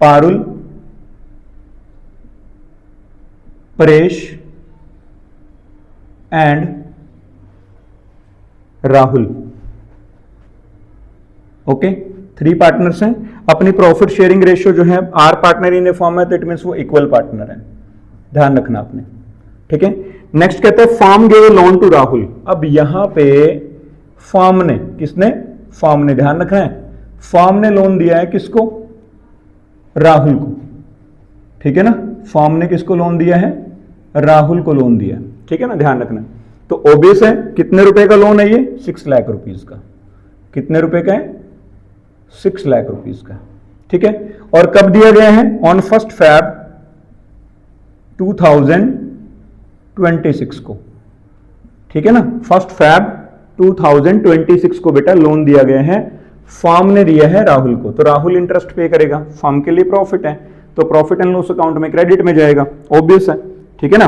Parul, Paresh and Rahul, okay, 3 partners हैं, अपनी प्रॉफिट शेयरिंग रेशियो जो है are partner in a form है तो इट मीन वो इक्वल पार्टनर है, ध्यान रखना आपने, ठीक है। नेक्स्ट कहते हैं form give loan to Rahul. अब यहां पे फॉर्म ने, किसने, फॉर्म ने, ध्यान रखना है, फॉर्म ने लोन दिया है किसको, राहुल को, ठीक है ना, फॉर्म ने किसको लोन दिया है, राहुल को लोन दिया है, ठीक है ना, ध्यान रखना। तो ऑब्वियस है कितने रुपए का लोन है ये, 6 लाख रुपीस का, कितने रुपए का है, 6 लाख रुपीस का, ठीक है। और कब दिया गया है, ऑन 1 Feb 2026 को, ठीक है ना, 1 Feb 2026 को बेटा लोन दिया गया है, फॉर्म ने दिया है राहुल को, तो राहुल इंटरेस्ट पे करेगा, फॉर्म के लिए प्रॉफिट है तो प्रॉफिट एंड लॉस अकाउंट में क्रेडिट में जाएगा, ऑब्वियस है, ठीक है ना,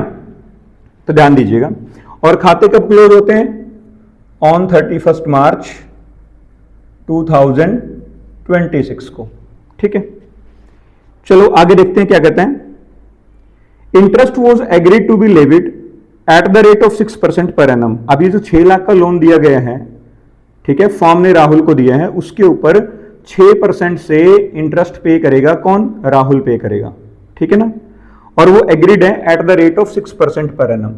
तो ध्यान दीजिएगा। और खाते कब क्लोज होते हैं, ऑन 31 मार्च 2026 को, ठीक है। चलो आगे देखते हैं क्या कहते हैं। Interest was agreed to be levied at the rate of 6% per annum. अब ये जो 6 लाख का लोन दिया गया है, ठीक है, फॉर्म ने राहुल को दिया है, उसके ऊपर 6% से इंटरेस्ट पे करेगा कौन, राहुल पे करेगा, ठीक है ना। और वो एग्रीड है eight the rate of 6% per annum,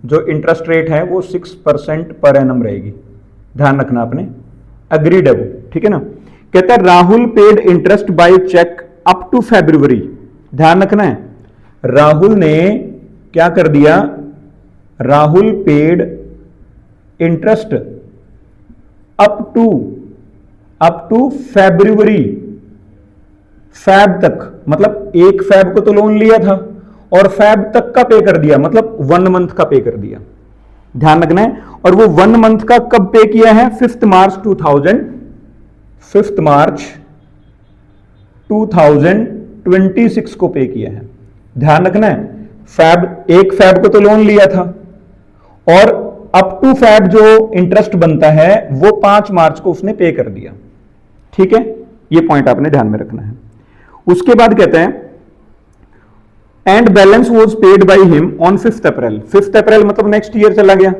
जो इंटरेस्ट रेट है वो 6% पर एनम रहेगी, ध्यान रखना आपने, एग्रीड है वो, ठीक है ना। कहता है Rahul paid interest by cheque up to February, ध्यान रखना है, राहुल ने क्या कर दिया, Rahul paid interest up to February, Feb तक, मतलब 1 Feb को तो लोन लिया था और फैब तक का पे कर दिया, मतलब 1 मंथ का पे कर दिया, ध्यान रखना है। और वो 1 मंथ का कब पे किया है, 5 मार्च 2026 को पे किया है, ध्यान रखना है। 1 Feb को तो लोन लिया था और अप टू Feb जो इंटरेस्ट बनता है वो 5 मार्च को उसने पे कर दिया, ठीक है, ये पॉइंट आपने ध्यान में रखना है। उसके बाद कहते हैं and balance was paid by him on 5 अप्रैल। 5 अप्रैल मतलब नेक्स्ट ईयर चला गया,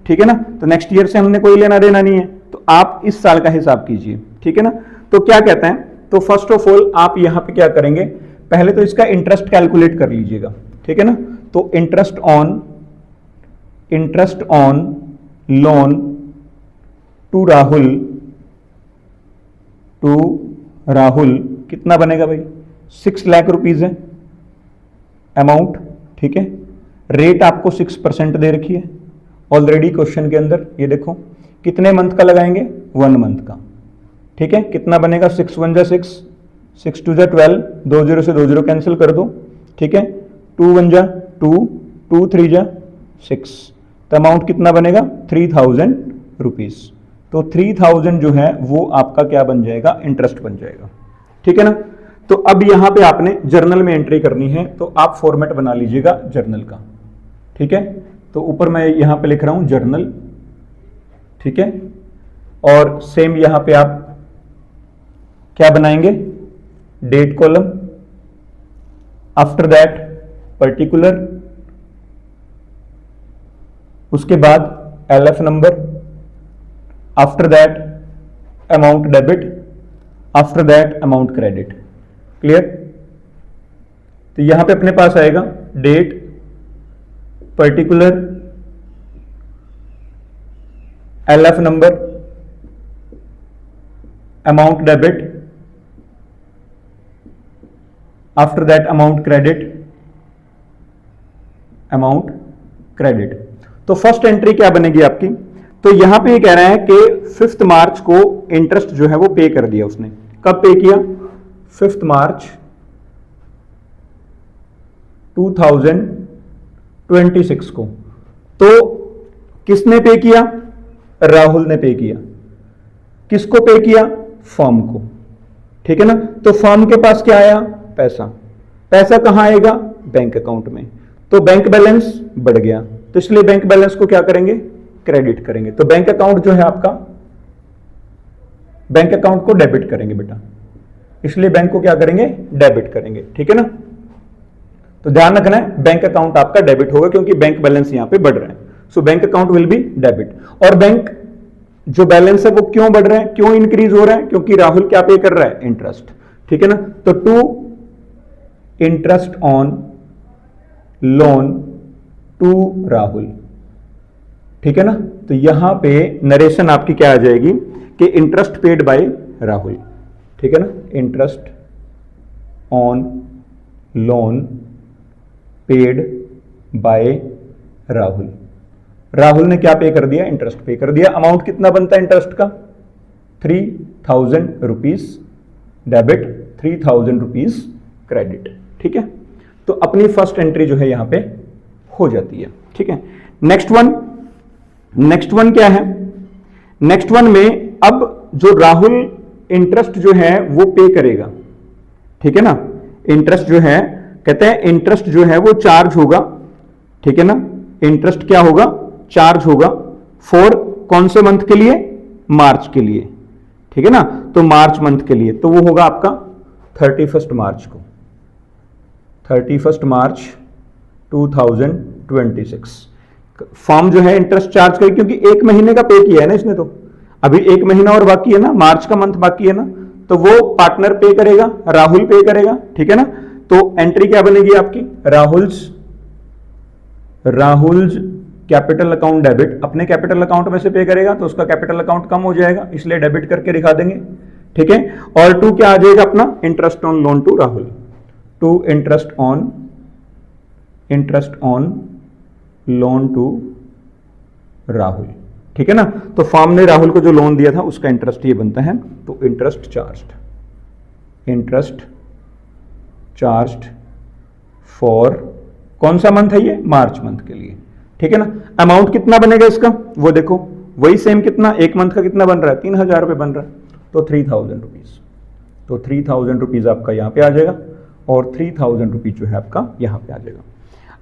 ठीक है ना, तो नेक्स्ट ईयर से हमने कोई लेना देना नहीं है, तो आप इस साल का हिसाब कीजिए, ठीक है ना। तो क्या कहते हैं, तो फर्स्ट ऑफ ऑल आप यहां पे क्या करेंगे, पहले तो इसका इंटरेस्ट कैलकुलेट कर लीजिएगा, ठीक है ना। तो interest on loan to Rahul कितना बनेगा भाई, 6 लाख रुपीज है अमाउंट, ठीक है। रेट आपको 6% दे रखी है ऑलरेडी क्वेश्चन के अंदर, ये देखो कितने मंथ का लगाएंगे, 1 मंथ का, ठीक है। कितना बनेगा, 6 1 जा 6, 6 2 जा 12, 2 0 से 2 0 कैंसिल कर दो, ठीक है, 2 1 जा 2, 2 3 जा 6, तो अमाउंट कितना बनेगा 3000 रुपीज। तो 3000 जो है वो आपका क्या बन जाएगा, इंटरेस्ट बन जाएगा, ठीक है ना। तो अब यहां पे आपने जर्नल में एंट्री करनी है, तो आप फॉर्मेट बना लीजिएगा जर्नल का, ठीक है। तो ऊपर मैं यहां पे लिख रहा हूं जर्नल, ठीक है, और सेम यहां पे आप क्या बनाएंगे, date column, after that particular, उसके बाद LF number, after that amount debit, after that amount credit, clear. तो यहां पे अपने पास आएगा date, particular, LF number, amount debit, after that amount credit. तो फर्स्ट एंट्री क्या बनेगी आपकी, तो यहां पे ये कह रहा है कि 5 मार्च को इंटरेस्ट जो है वो पे कर दिया उसने, कब पे किया, 5 मार्च 2026 को। तो किसने पे किया, राहुल ने पे किया, किसको पे किया, फर्म को, ठीक है ना। तो फर्म के पास क्या आया, पैसा कहां आएगा, बैंक अकाउंट में, तो बैंक बैलेंस बढ़ गया, तो इसलिए बैंक बैलेंस को क्या करेंगे, क्रेडिट करेंगे। तो बैंक अकाउंट जो है आपका, बैंक अकाउंट को डेबिट करेंगे बेटा, इसलिए बैंक को क्या करेंगे, डेबिट करेंगे, ठीक है ना। तो ध्यान रखना है बैंक अकाउंट आपका डेबिट होगा क्योंकि बैंक बैलेंस यहां पे बढ़ रहा है, so bank account will be debit. और बैंक जो बैलेंस है वो क्यों बढ़ रहा है, क्यों इंक्रीज हो रहा है, क्योंकि राहुल क्या पे कर रहा है, इंटरेस्ट। ठीक है ना, तो to interest on loan to Rahul. ठीक है ना, तो यहां पे नरेशन आपकी क्या आ जाएगी कि इंटरेस्ट पेड बाय राहुल। ठीक है ना, interest on loan paid by Rahul. Rahul ने क्या पे कर दिया, इंटरेस्ट पे कर दिया। अमाउंट कितना बनता है इंटरेस्ट का, 3000 रुपीज डेबिट, 3000 रुपीज क्रेडिट। ठीक है, तो अपनी फर्स्ट एंट्री जो है यहां पे हो जाती है। ठीक है, नेक्स्ट वन क्या है, नेक्स्ट वन में अब जो राहुल इंटरेस्ट जो है वो पे करेगा। ठीक है ना, इंटरेस्ट जो है, कहते हैं इंटरेस्ट जो है वो चार्ज होगा। ठीक है ना, इंटरेस्ट क्या होगा, चार्ज होगा फॉर कौन से मंथ के लिए, मार्च के लिए। ठीक है ना, तो मार्च मंथ के लिए तो वो होगा आपका 31 मार्च को, 31 मार्च 2026 फॉर्म जो है इंटरेस्ट चार्ज करेगी, क्योंकि एक महीने का पे किया है ना इसने, तो अभी एक महीना और बाकी है ना, मार्च का मंथ बाकी है ना, तो वो पार्टनर पे करेगा, राहुल पे करेगा। ठीक है ना, तो एंट्री क्या बनेगी आपकी, राहुल्स कैपिटल अकाउंट डेबिट, अपने कैपिटल अकाउंट में से पे करेगा तो उसका कैपिटल अकाउंट कम हो जाएगा, इसलिए डेबिट करके दिखा देंगे। ठीक है, और टू क्या आ जाएगा अपना, interest on loan to Rahul, to interest on loan to Rahul. ठीक है ना, तो फॉर्म ने राहुल को जो लोन दिया था उसका इंटरेस्ट ये बनता है, तो इंटरेस्ट चार्ज्ड फॉर कौन सा मंथ है ये, मार्च मंथ के लिए। ठीक है ना, अमाउंट कितना बनेगा इसका वो देखो, वही सेम कितना, एक मंथ का कितना बन रहा है, 3000 रुपए बन रहा है, तो 3000 रुपीज, तो 3000 रुपीज आपका यहां पे आ जाएगा और 3000 रुपीज जो है आपका यहां पे आ जाएगा।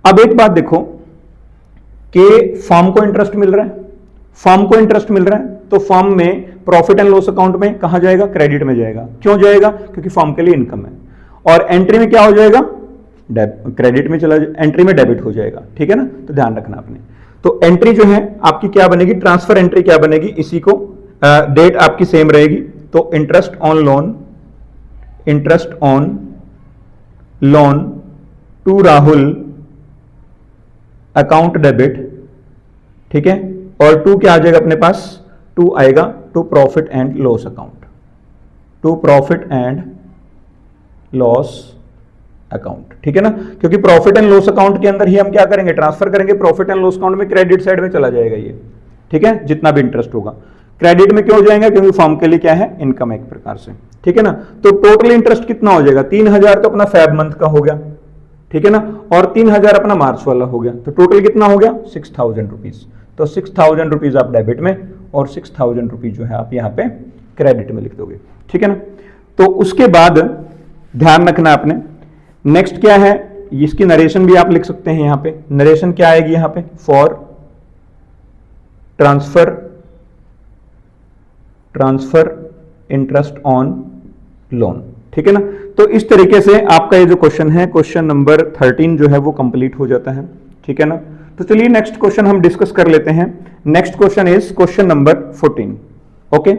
अब एक बात देखो कि फॉर्म को इंटरेस्ट मिल रहा है, फॉर्म को इंटरेस्ट मिल रहा है, तो फॉर्म में प्रॉफिट एंड लॉस अकाउंट में कहां जाएगा, क्रेडिट में जाएगा। क्यों जाएगा, क्योंकि फॉर्म के लिए इनकम है, और एंट्री में क्या हो जाएगा, क्रेडिट में चला, एंट्री में डेबिट हो जाएगा। ठीक है ना, तो ध्यान रखना आपने। तो एंट्री जो है आपकी क्या बनेगी, ट्रांसफर एंट्री क्या बनेगी, इसी को डेट आपकी सेम रहेगी, तो interest on loan to Rahul account debit. ठीक है, और टू क्या आ जाएगा अपने पास, टू आएगा to profit and loss account, to profit and loss account. ठीक है ना, क्योंकि प्रॉफिट एंड लॉस अकाउंट के अंदर ही हम क्या करेंगे, ट्रांसफर करेंगे, प्रॉफिट एंड लॉस अकाउंट में क्रेडिट साइड में चला जाएगा ये। ठीक है, जितना भी इंटरेस्ट होगा क्रेडिट में क्यों जाएगा, क्योंकि फॉर्म के लिए क्या है, इनकम एक प्रकार से। ठीक है ना, तो टोटल इंटरेस्ट कितना हो जाएगा, 3000 तो अपना फेब मंथ का हो गया। ठीक है ना, और 3000 अपना मार्च वाला हो गया, तो टोटल कितना हो गया, 6000 रुपीज। तो 6000 रुपीज आप डेबिट में और 6000 रुपीज जो है आप यहाँ पे क्रेडिट में लिख दोगे। ठीक है ना, तो उसके बाद ध्यान रखना आपने, नेक्स्ट क्या है, इसकी नरेशन भी आप लिख सकते हैं। यहां पे नरेशन क्या आएगी, यहां पे for transfer interest on loan. ठीक है ना, तो इस तरीके से आपका ये जो क्वेश्चन है, क्वेश्चन नंबर 13 जो है वो कंप्लीट हो जाता है। ठीक है ना, तो चलिए नेक्स्ट क्वेश्चन हम डिस्कस कर लेते हैं। Next question is question number 14। Okay,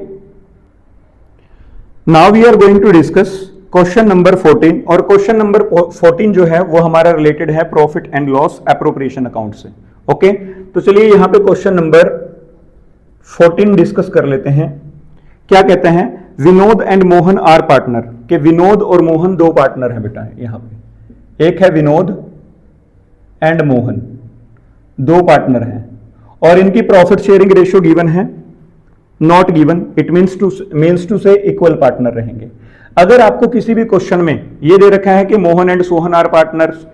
now we are going to discuss question number 14, और क्वेश्चन नंबर 14 जो है वो हमारा रिलेटेड है profit and loss appropriation account से। ओके, तो चलिए यहां पे क्वेश्चन नंबर 14 डिस्कस कर लेते हैं। क्या कहते हैं, Vinod and Mohan are partner, के विनोद और मोहन दो पार्टनर हैं बेटा। यहां पे एक है विनोद एंड मोहन, दो पार्टनर हैं, और इनकी प्रॉफिट शेयरिंग रेशियो गिवन है, not given, it means to say equal partner रहेंगे। अगर आपको किसी भी क्वेश्चन में ये दे रखा है कि Mohan and Sohan are partners,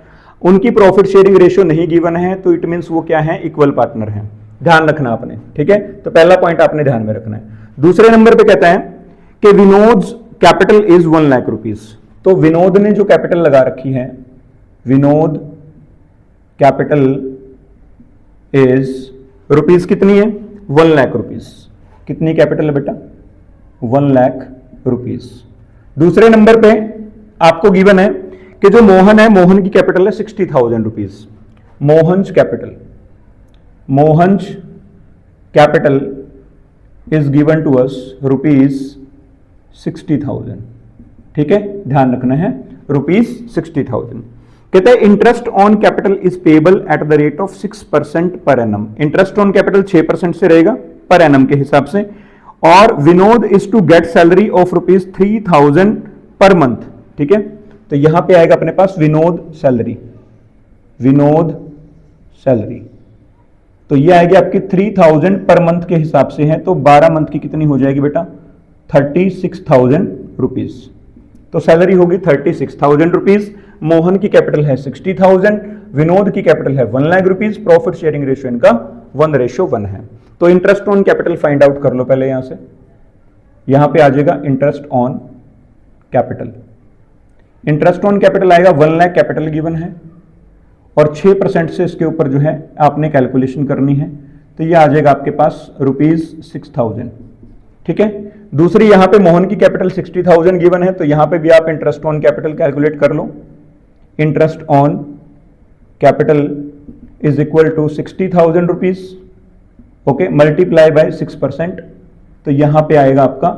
उनकी प्रॉफिट शेयरिंग रेशियो नहीं गिवन है, तो इट मीन्स वो क्या है, इक्वल पार्टनर है। ध्यान रखना आपने। ठीक है, तो पहला पॉइंट आपने ध्यान में रखना है। दूसरे नंबर पे कहता है कि Vinod capital is 1 lakh rupees. तो विनोद ने जो कैपिटल लगा रखी है, विनोद कैपिटल इज रुपीज कितनी है, 1 लाख रुपीज। कितनी कैपिटल है बेटा, 1 लाख रुपीज। दूसरे नंबर पे आपको गिवन है कि जो मोहन है, मोहन की कैपिटल है 60,000 rupees. Mohan's capital is given to us ₹60,000। ठीक है, ध्यान रखना है ₹60,000। कहता है interest on capital is payable at the rate of 6% per annum. Interest on capital 6% से रहेगा पर एनम के हिसाब से। और Vinod is to get salary of ₹3,000 per month. ठीक है, तो यहां पे आएगा अपने पास विनोद सैलरी, विनोद सैलरी। तो ये आएगी आपकी 3,000 पर मंथ के हिसाब से है, तो 12 मंथ की कितनी हो जाएगी बेटा? 36,000 रुपीज। तो सैलरी होगी 36,000 रुपीज। मोहन की कैपिटल है 60,000, विनोद की कैपिटल है 1 lakh rupees. Profit sharing ratio इनका 1:1 है। तो interest on capital find out कर लो पहले। यहां से यहां पे आ जाएगा interest on capital. Interest on capital आएगा 1 लाख कैपिटल गिवन है और 6% से इसके ऊपर जो है आपने कैलकुलेशन करनी है, तो ये आ जाएगा आपके पास ₹6,000। ठीक है, दूसरी यहां पे मोहन की कैपिटल 60,000 गिवन है, तो यहां पे भी आप इंटरेस्ट ऑन कैपिटल कैलकुलेट कर लो। Interest on capital is equal to 60,000 rupees, okay, multiply by 6%, तो यहां पे आएगा आपका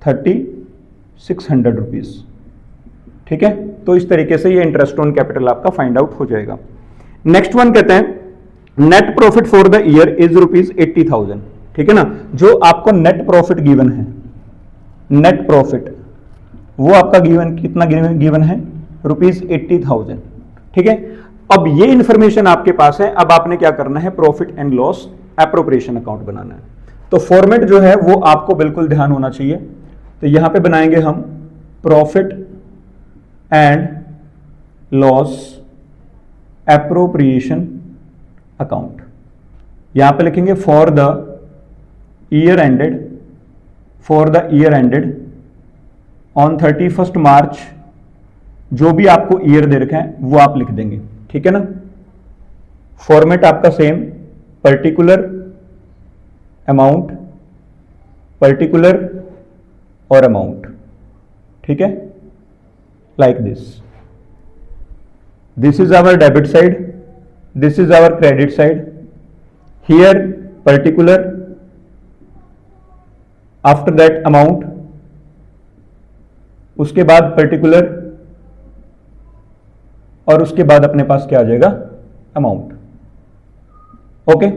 3,600 रुपीज। ठीक है, तो इस तरीके से ये इंटरेस्ट ऑन कैपिटल आपका फाइंड आउट हो जाएगा। नेक्स्ट वन कहते हैं net profit for the year is ₹80,000। ठीक है ना, जो आपको नेट प्रॉफिट गिवन है, नेट प्रॉफिट वो आपका गिवन कितना गिवन है? ₹80,000। ठीक है, अब ये इंफॉर्मेशन आपके पास है। अब आपने क्या करना है? Profit and loss appropriation account बनाना है। तो फॉर्मेट जो है वो आपको बिल्कुल ध्यान होना चाहिए। तो यहां पे बनाएंगे हम profit and loss appropriation account. यहां पे लिखेंगे for the year ended on 31 मार्च। जो भी आपको ईयर दे रखा है वो आप लिख देंगे। ठीक है ना, फॉर्मेट आपका सेम, पर्टिकुलर अमाउंट, पर्टिकुलर और अमाउंट। ठीक है, like this is our debit side, this is our credit side, here particular, after that amount, उसके बाद पर्टिकुलर और उसके बाद अपने पास क्या आ जाएगा? अमाउंट। ओके,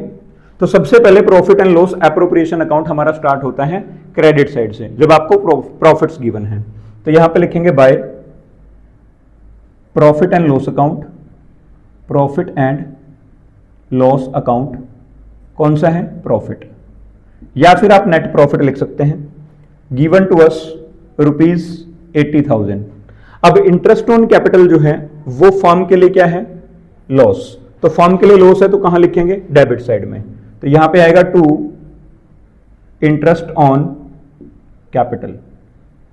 तो सबसे पहले profit and loss appropriation account हमारा स्टार्ट होता है क्रेडिट साइड से, जब आपको प्रॉफिट्स गिवन है। तो यहां पे लिखेंगे by profit and loss account. Profit and loss account कौन सा है? प्रॉफिट, या फिर आप नेट प्रॉफिट लिख सकते हैं। Given to us ₹80,000। अब इंटरेस्ट ऑन कैपिटल जो है वो फर्म के लिए क्या है? लॉस। तो फर्म के लिए लॉस है तो कहां लिखेंगे? डेबिट साइड में। तो यहां पे आएगा to interest on capital,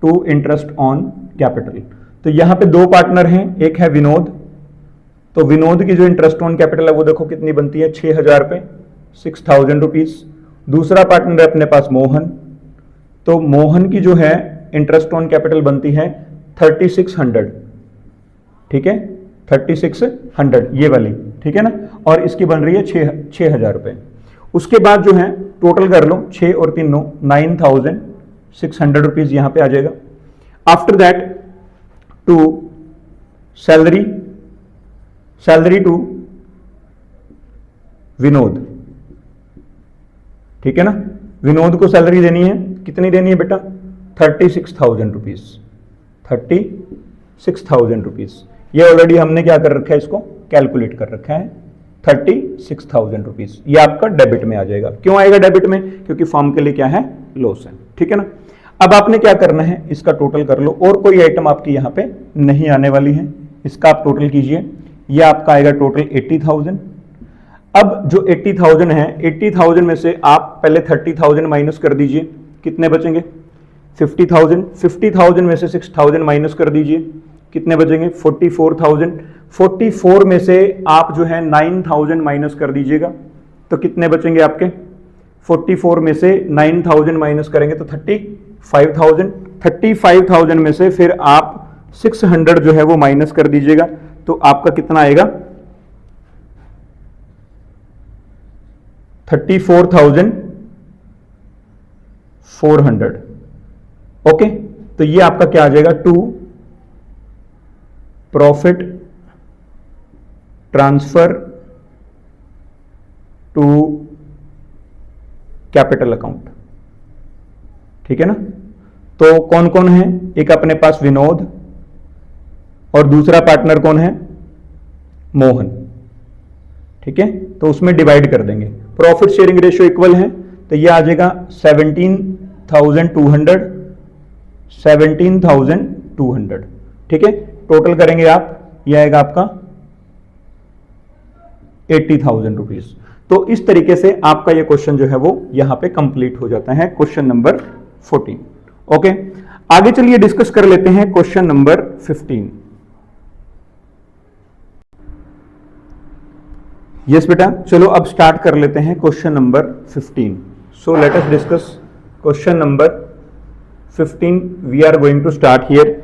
to interest on capital. तो यहां पे दो पार्टनर हैं, एक है विनोद। तो विनोद की जो इंटरेस्ट ऑन कैपिटल है वो देखो कितनी बनती है? 6,000 पे, 6,000 रुपीज। दूसरा पार्टनर है अपने पास मोहन। तो मोहन की जो है इंटरेस्ट ऑन कैपिटल बनती है 3,600। ठीक है, 3,600 ये वाली। ठीक है ना, और इसकी बन रही है 6,000 रुपए। उसके बाद जो है टोटल कर लो, 6 और 3 9, 9,600 रुपीज यहां पे आ जाएगा। After that to salary to Vinod. ठीक है ना, विनोद को सैलरी देनी है, कितनी देनी है बेटा? 36,000 रुपीज, 36,000 रुपीज। ये ऑलरेडी हमने क्या कर रखा है? इसको कैलकुलेट कर रखा है, 36,000 रुपीज। ये आपका डेबिट में आ जाएगा। क्यों आएगा डेबिट में? क्योंकि फर्म के लिए क्या है? लॉस है। ठीक है ना, अब आपने क्या करना है? इसका टोटल कर लो, और कोई आइटम आपकी यहां पे नहीं आने वाली है, इसका आप टोटल कीजिए। ये आपका आएगा टोटल 80,000। अब जो 80,000 है, 80,000 में से आप पहले 30,000 माइनस कर दीजिए, कितने बचेंगे? 50,000। 50,000 में से 6,000 माइनस कर दीजिए, कितने बचेंगे? 44,000। 44 में से आप जो है 9,000 माइनस कर दीजिएगा, तो कितने बचेंगे आपके? 44 में से 9,000 माइनस करेंगे तो 35,000। 35,000 में से फिर आप 600 जो है वो माइनस कर दीजिएगा, तो आपका कितना आएगा? 34,000 400। ओके, तो ये आपका क्या आ जाएगा, to profit transfer to capital account. ठीक है ना। तो कौन कौन है, एक अपने पास विनोद और दूसरा पार्टनर कौन है, मोहन। ठीक है, तो उसमें डिवाइड कर देंगे। प्रॉफिट शेयरिंग रेशियो इक्वल है, तो ये आ जाएगा 17,200 17,200। ठीक है, टोटल करेंगे आप, ये आएगा आपका 80,000 रुपीज। तो इस तरीके से आपका ये क्वेश्चन जो है वो यहां पे कंप्लीट हो जाता है, क्वेश्चन नंबर 14। ओके, आगे चलिए डिस्कस कर लेते हैं क्वेश्चन नंबर 15। यस बेटा, चलो अब स्टार्ट कर लेते हैं question number 15। So let us discuss question number 15. We are going to start here.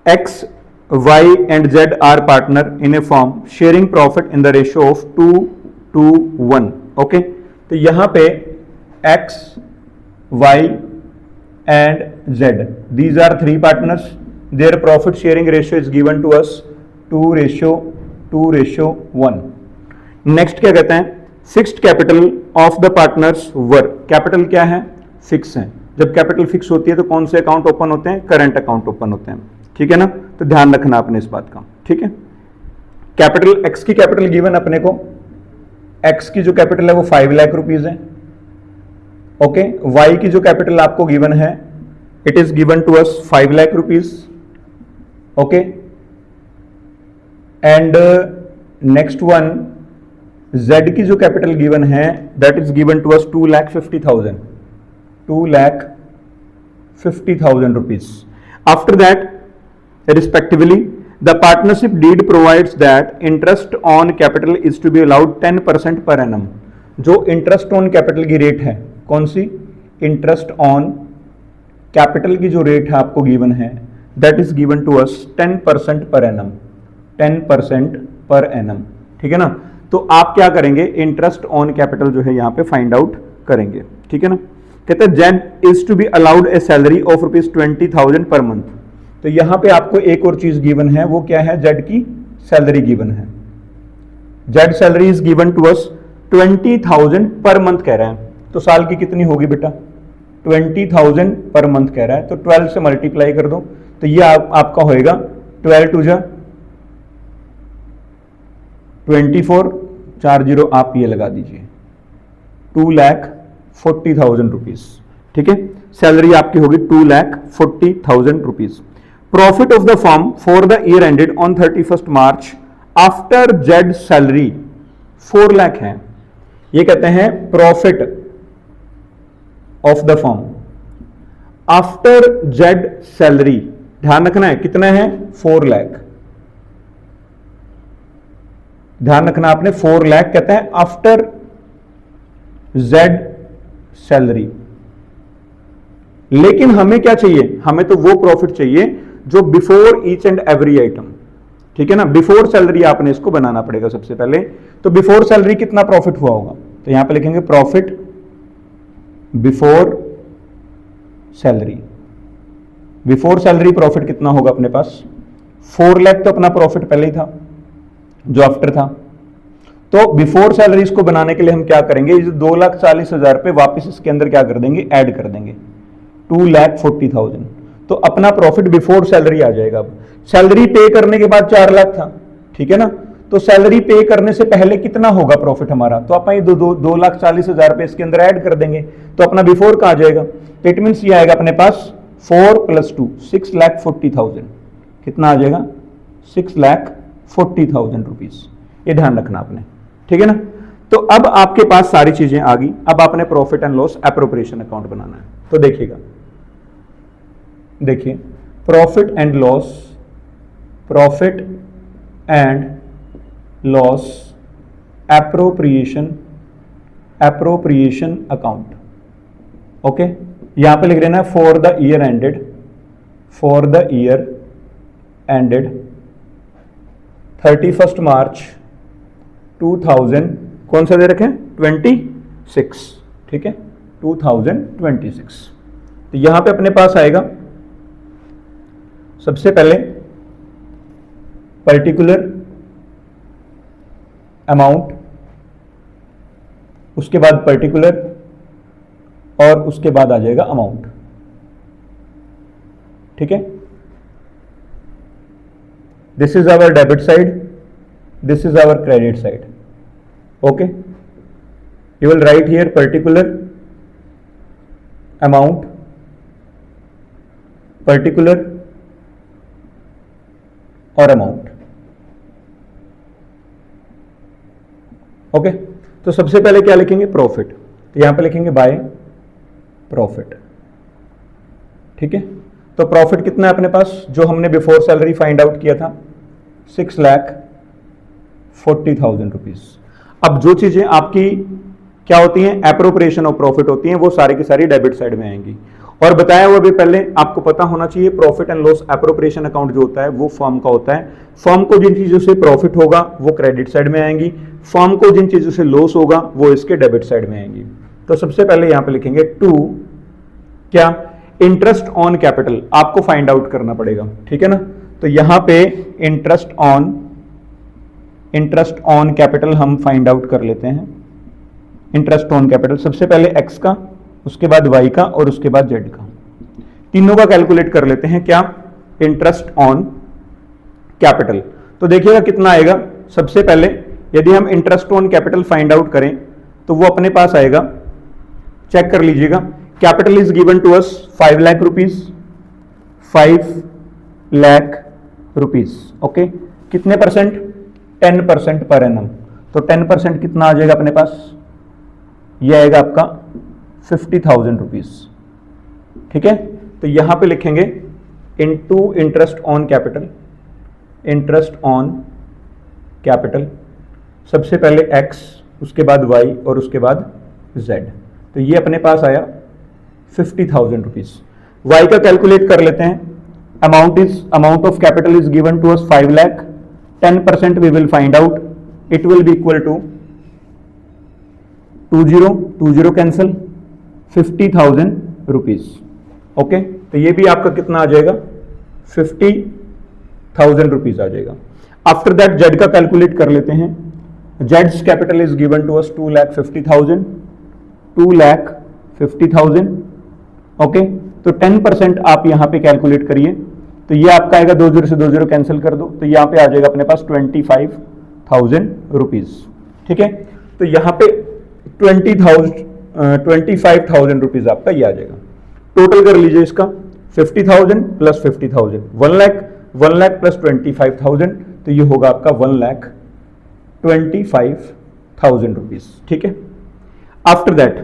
X, Y and Z are partner in a firm sharing profit in the ratio of 2:1. Okay, तो यहां पे X, Y and Z, these are three partners. Their profit sharing ratio is given to us 2:1. Next क्या कहते हैं, fixed capital of the partners were, capital क्या है, फिक्स है। जब कैपिटल फिक्स होती है तो कौन से अकाउंट ओपन होते हैं, करंट अकाउंट ओपन होते हैं। ठीक है ना, तो ध्यान रखना आपने इस बात का। ठीक है, कैपिटल एक्स की कैपिटल गिवन अपने को, एक्स की जो कैपिटल है वो 5 लाख रुपीज है। ओके, वाई की जो कैपिटल आपको गिवन है, it is given to us 5 lakh rupees. Okay, and next one, Z की जो कैपिटल गिवन है that is given to us 2,50,000 2,50,000 rupees. After that respectively the partnership deed provides that interest on capital is to be allowed 10% per annum. जो इंटरेस्ट ऑन कैपिटल की रेट है, कौन सी, इंटरेस्ट ऑन कैपिटल की जो रेट है आपको गिवन है that is given to us 10% per annum, 10% per annum. ठीक है ना, तो आप क्या करेंगे, इंटरेस्ट ऑन कैपिटल जो है यहां पे फाइंड आउट करेंगे। ठीक है ना, कहते हैं Z is to be allowed a salary of ₹20,000 per month. तो यहां पे आपको एक और चीज गिवन है, वो क्या है, जेड की सैलरी गिवन है। Z salary is given to us 20,000 per month कह रहा है, तो साल की कितनी होगी बेटा, 20,000 पर मंथ कह रहा है, तो 12 से मल्टीप्लाई कर दो, तो ये आपका होएगा 12 टू जा 24, 40 आप ये लगा दीजिए, 2,40,000 रुपीज। ठीक है, सैलरी आपकी होगी 2,40,000 rupees. Profit of the firm for the year ended on 31 March after Z salary 4 lakh है। ये कहते हैं profit of the firm after Z salary, ध्यान रखना है कितना है, 4 लाख। ध्यान रखना आपने, 4 लाख कहते हैं आफ्टर जेड सैलरी। लेकिन हमें क्या चाहिए, हमें तो वो प्रॉफिट चाहिए जो before each and every item. ठीक है ना, बिफोर सैलरी आपने इसको बनाना पड़ेगा सबसे पहले। तो बिफोर सैलरी कितना प्रॉफिट हुआ होगा, तो यहां पे लिखेंगे profit before salary. Before salary profit कितना होगा अपने पास, 4 लाख तो अपना प्रॉफिट पहले ही था जो आफ्टर था। तो बिफोर सैलरी इसको बनाने के लिए हम क्या करेंगे, इस 2,40,000 पे वापस इसके अंदर क्या कर देंगे, ऐड कर देंगे 2,40,000। तो अपना प्रॉफिट बिफोर सैलरी आ जाएगा। अब सैलरी पे करने के बाद 4 लाख था, ठीक है ना, तो सैलरी पे करने से पहले कितना होगा प्रॉफिट हमारा, तो आप 2,40,000 पे इसके अंदर ऐड कर देंगे, तो अपना बिफोर का आ जाएगा। तो इट मीन्स ये आएगा अपने पास 4 + 2 6,40,000। कितना आ जाएगा, 6,40,000 रुपीज। ये ध्यान रखना आपने, ठीक है ना। तो अब आपके पास सारी चीजें आ गई, अब आपने profit and loss appropriation account बनाना है। तो देखिएगा, देखिए profit and loss, profit and loss appropriation, appropriation account. Okay, यहां पे लिख लेना है for the year ended, for the year ended 31 March 2000, कौन सा दे रखे हैं, 26। ठीक है, 2026। तो यहां पे अपने पास आएगा सबसे पहले पर्टिकुलर अमाउंट, उसके बाद पर्टिकुलर, और उसके बाद आ जाएगा अमाउंट। ठीक है, this is our debit side, this is our credit side. Okay, you will write here particular amount, particular और अमाउंट। ओके, तो सबसे पहले क्या लिखेंगे? प्रॉफिट। तो यहां पे लिखेंगे बाय प्रॉफिट। ठीक है, तो प्रॉफिट कितना है अपने पास, जो हमने बिफोर सैलरी फाइंड आउट किया था, 6,40,000 रुपीज। अब जो चीजें आपकी क्या होती हैं, एप्रोप्रिएशन ऑफ प्रॉफिट होती हैं, वो सारी की सारी डेबिट साइड में आएंगी। और बताया हुआ भी पहले आपको पता होना चाहिए, profit and loss appropriation account जो होता है वो फर्म का होता है। फर्म को जिन चीजों से प्रॉफिट होगा वो क्रेडिट साइड में आएंगी, फर्म को जिन चीजों से लॉस होगा वो इसके डेबिट साइड में आएंगी। तो सबसे पहले यहां पे लिखेंगे टू, क्या? इंटरेस्ट ऑन कैपिटल आपको फाइंड आउट करना पड़ेगा। ठीक है ना, तो यहां पे इंटरेस्ट ऑन कैपिटल हम फाइंड आउट कर लेते हैं। इंटरेस्ट ऑन कैपिटल सबसे पहले एक्स का, उसके बाद वाई का और उसके बाद जेड का, तीनों का कैलकुलेट कर लेते हैं। क्या? Interest on capital. तो देखिएगा कितना आएगा। सबसे पहले यदि हम interest on capital find out करें तो वो अपने पास आएगा, चेक कर लीजिएगा, capital is given to us 5 lakh rupees, 5 lakh rupees. Okay, कितने परसेंट? 10% per annum. तो 10% कितना आ जाएगा अपने पास? ये आएगा आपका 50,000 रुपीज। ठीक है, तो यहां पे लिखेंगे into interest on capital, interest on capital, सबसे पहले x, उसके बाद y और उसके बाद z। तो ये अपने पास आया 50,000 रुपीज। y का कैलकुलेट कर लेते हैं। Amount of capital is given to us 5 lakh, 10% we will find out, it will be equal to 20 cancel, 50,000 rupees. Okay, तो ये भी आपका कितना आ जाएगा? 50,000 रुपीज आ जाएगा। आफ्टर दैट जेड का कैलकुलेट कर लेते हैं। जेड्स capital is given to us 2,50,000, 2,50,000। Okay, तो 10% आप यहां पे कैलकुलेट करिए, तो ये आपका आएगा, 20 से 20 कैंसिल कर दो, तो यहां पे आ जाएगा अपने पास 25,000 रुपीज। ठीक है, तो यहां पे 25,000 रुपीज आपका ये आ जाएगा। टोटल कर लीजिए इसका, 50,000 प्लस 50,000, 1 लाख, 1 लाख प्लस 25,000, तो ये होगा आपका 1,25,000 रुपीज। ठीक है, after that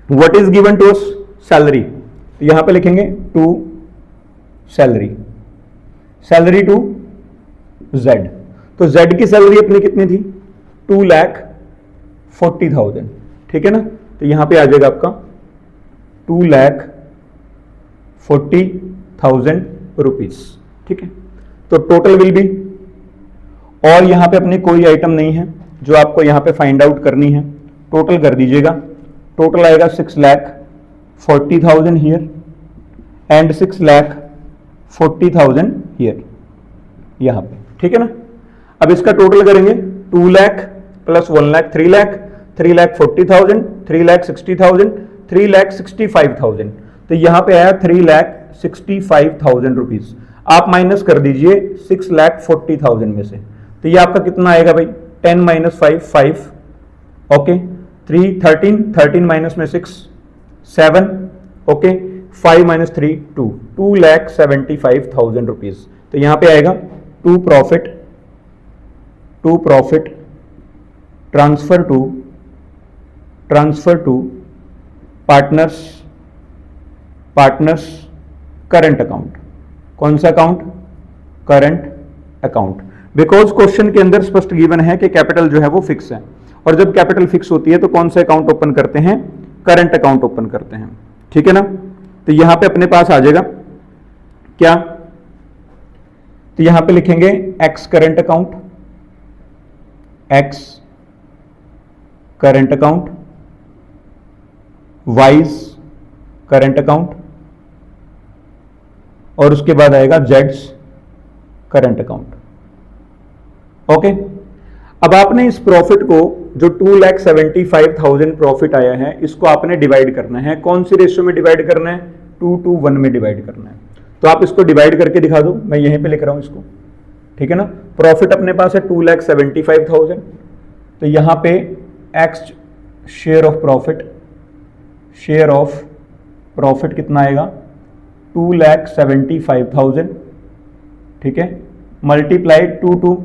what is given to us? Salary. तो यहां पे लिखेंगे to salary, salary to Z. तो जेड की सैलरी अपनी कितनी थी? 2,40,000। ठीक है ना, तो यहां पे आ जाएगा आपका 2,40,000 रुपीज। ठीक है, तो टोटल विल बी, और यहां पे अपनी कोई आइटम नहीं है जो आपको यहां पे फाइंड आउट करनी है, टोटल कर दीजिएगा। टोटल आएगा 6,40,000 हियर एंड 6,40,000 हियर, यहां पे। ठीक है ना, अब इसका टोटल करेंगे, 2 लाख प्लस 1 लाख, 3 लाख, 3,40,000, 3,60,000, 3,65,000। तो यहां पे आया 3,65,000 रुपीज। आप माइनस कर दीजिए 6,40,000 में से, तो ये आपका कितना आएगा भाई? 10 माइनस 5, 5। ओके, 3, 13 माइनस में 6, 7। ओके, 5 माइनस 3, 2, 2,75,000 रुपीज। तो यहां पे आएगा to profit transfer to partners current account. कौन सा account? Current account. Because question के अंदर स्पष्ट गिवन है कि कैपिटल जो है वो फिक्स है, और जब कैपिटल फिक्स होती है तो कौन सा अकाउंट ओपन करते हैं? करंट अकाउंट ओपन करते हैं। ठीक है ना, तो यहां पे अपने पास आ जाएगा क्या? तो यहां पे लिखेंगे x current account, x current account, wise current account और उसके बाद आएगा जेड्स करंट अकाउंट। ओके, अब आपने इस प्रॉफिट को जो 2,75,000 प्रॉफिट आया है इसको आपने डिवाइड करना है। कौन सी रेशियो में डिवाइड करना है? 2:1 में डिवाइड करना है। तो आप इसको डिवाइड करके दिखा दो, मैं यहीं पे लिख रहा हूं इसको, ठीक है ना। प्रॉफिट अपने पास है 2,75,000, तो यहां पे एक्स शेयर ऑफ प्रॉफिट कितना आएगा? 2,75,000, ठीक है, मल्टीप्लाइड 2 2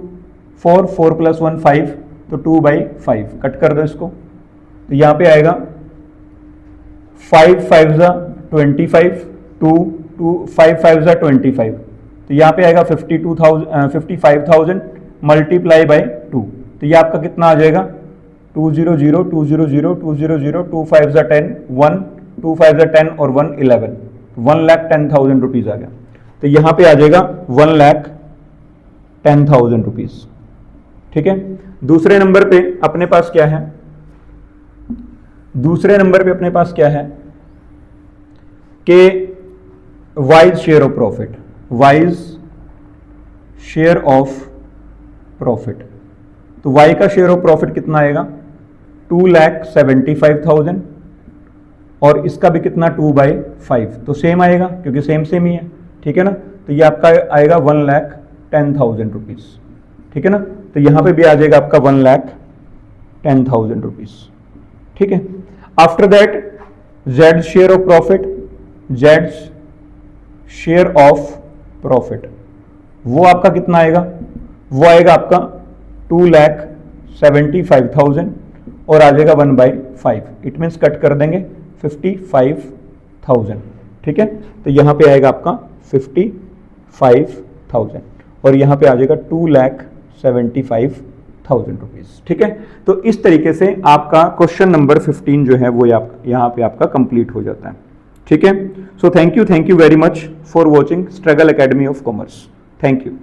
4 4 + 1 5, तो 2/5 कट कर दो इसको, तो यहां पे आएगा 5 5 25, 2 5 5 25, तो यहां पे आएगा 55,000 मल्टीप्लाई बाय 2, तो ये आपका कितना आ जाएगा? 200 200 200 2 5 10 1 2 5 10 और 1 11, 1,10,000 रुपीज आ गया। तो यहां पे आ जाएगा 1,10,000 रुपीज, ठीक है। दूसरे नंबर पे अपने पास क्या है? दूसरे नंबर पे अपने पास क्या है कि वाइज शेयर ऑफ प्रॉफिट, तो वाई का शेयर ऑफ प्रॉफिट कितना आएगा? 2,75,000 और इसका भी कितना? 2/5, तो सेम आएगा क्योंकि सेम ही है, ठीक है ना। तो ये आपका आएगा 1,10,000 रुपीज, ठीक है ना। तो यहां पे भी आ जाएगा आपका 1,10,000 रुपीज, ठीक है। After that Z share of profit, वो आपका कितना आएगा? वो आएगा आपका 2,75,000 और आ जाएगा 1/5, इट मीन्स कट कर देंगे 55,000, ठीक है। तो यहां पे आएगा आपका 55,000 और यहां पे आ जाएगा 2,75,000 रुपीज, ठीक है। तो इस तरीके से आपका क्वेश्चन नंबर 15 जो है वो यहां पे आपका कंप्लीट हो जाता है, ठीक है। So thank you very much for watching struggle Academy of commerce. Thank you.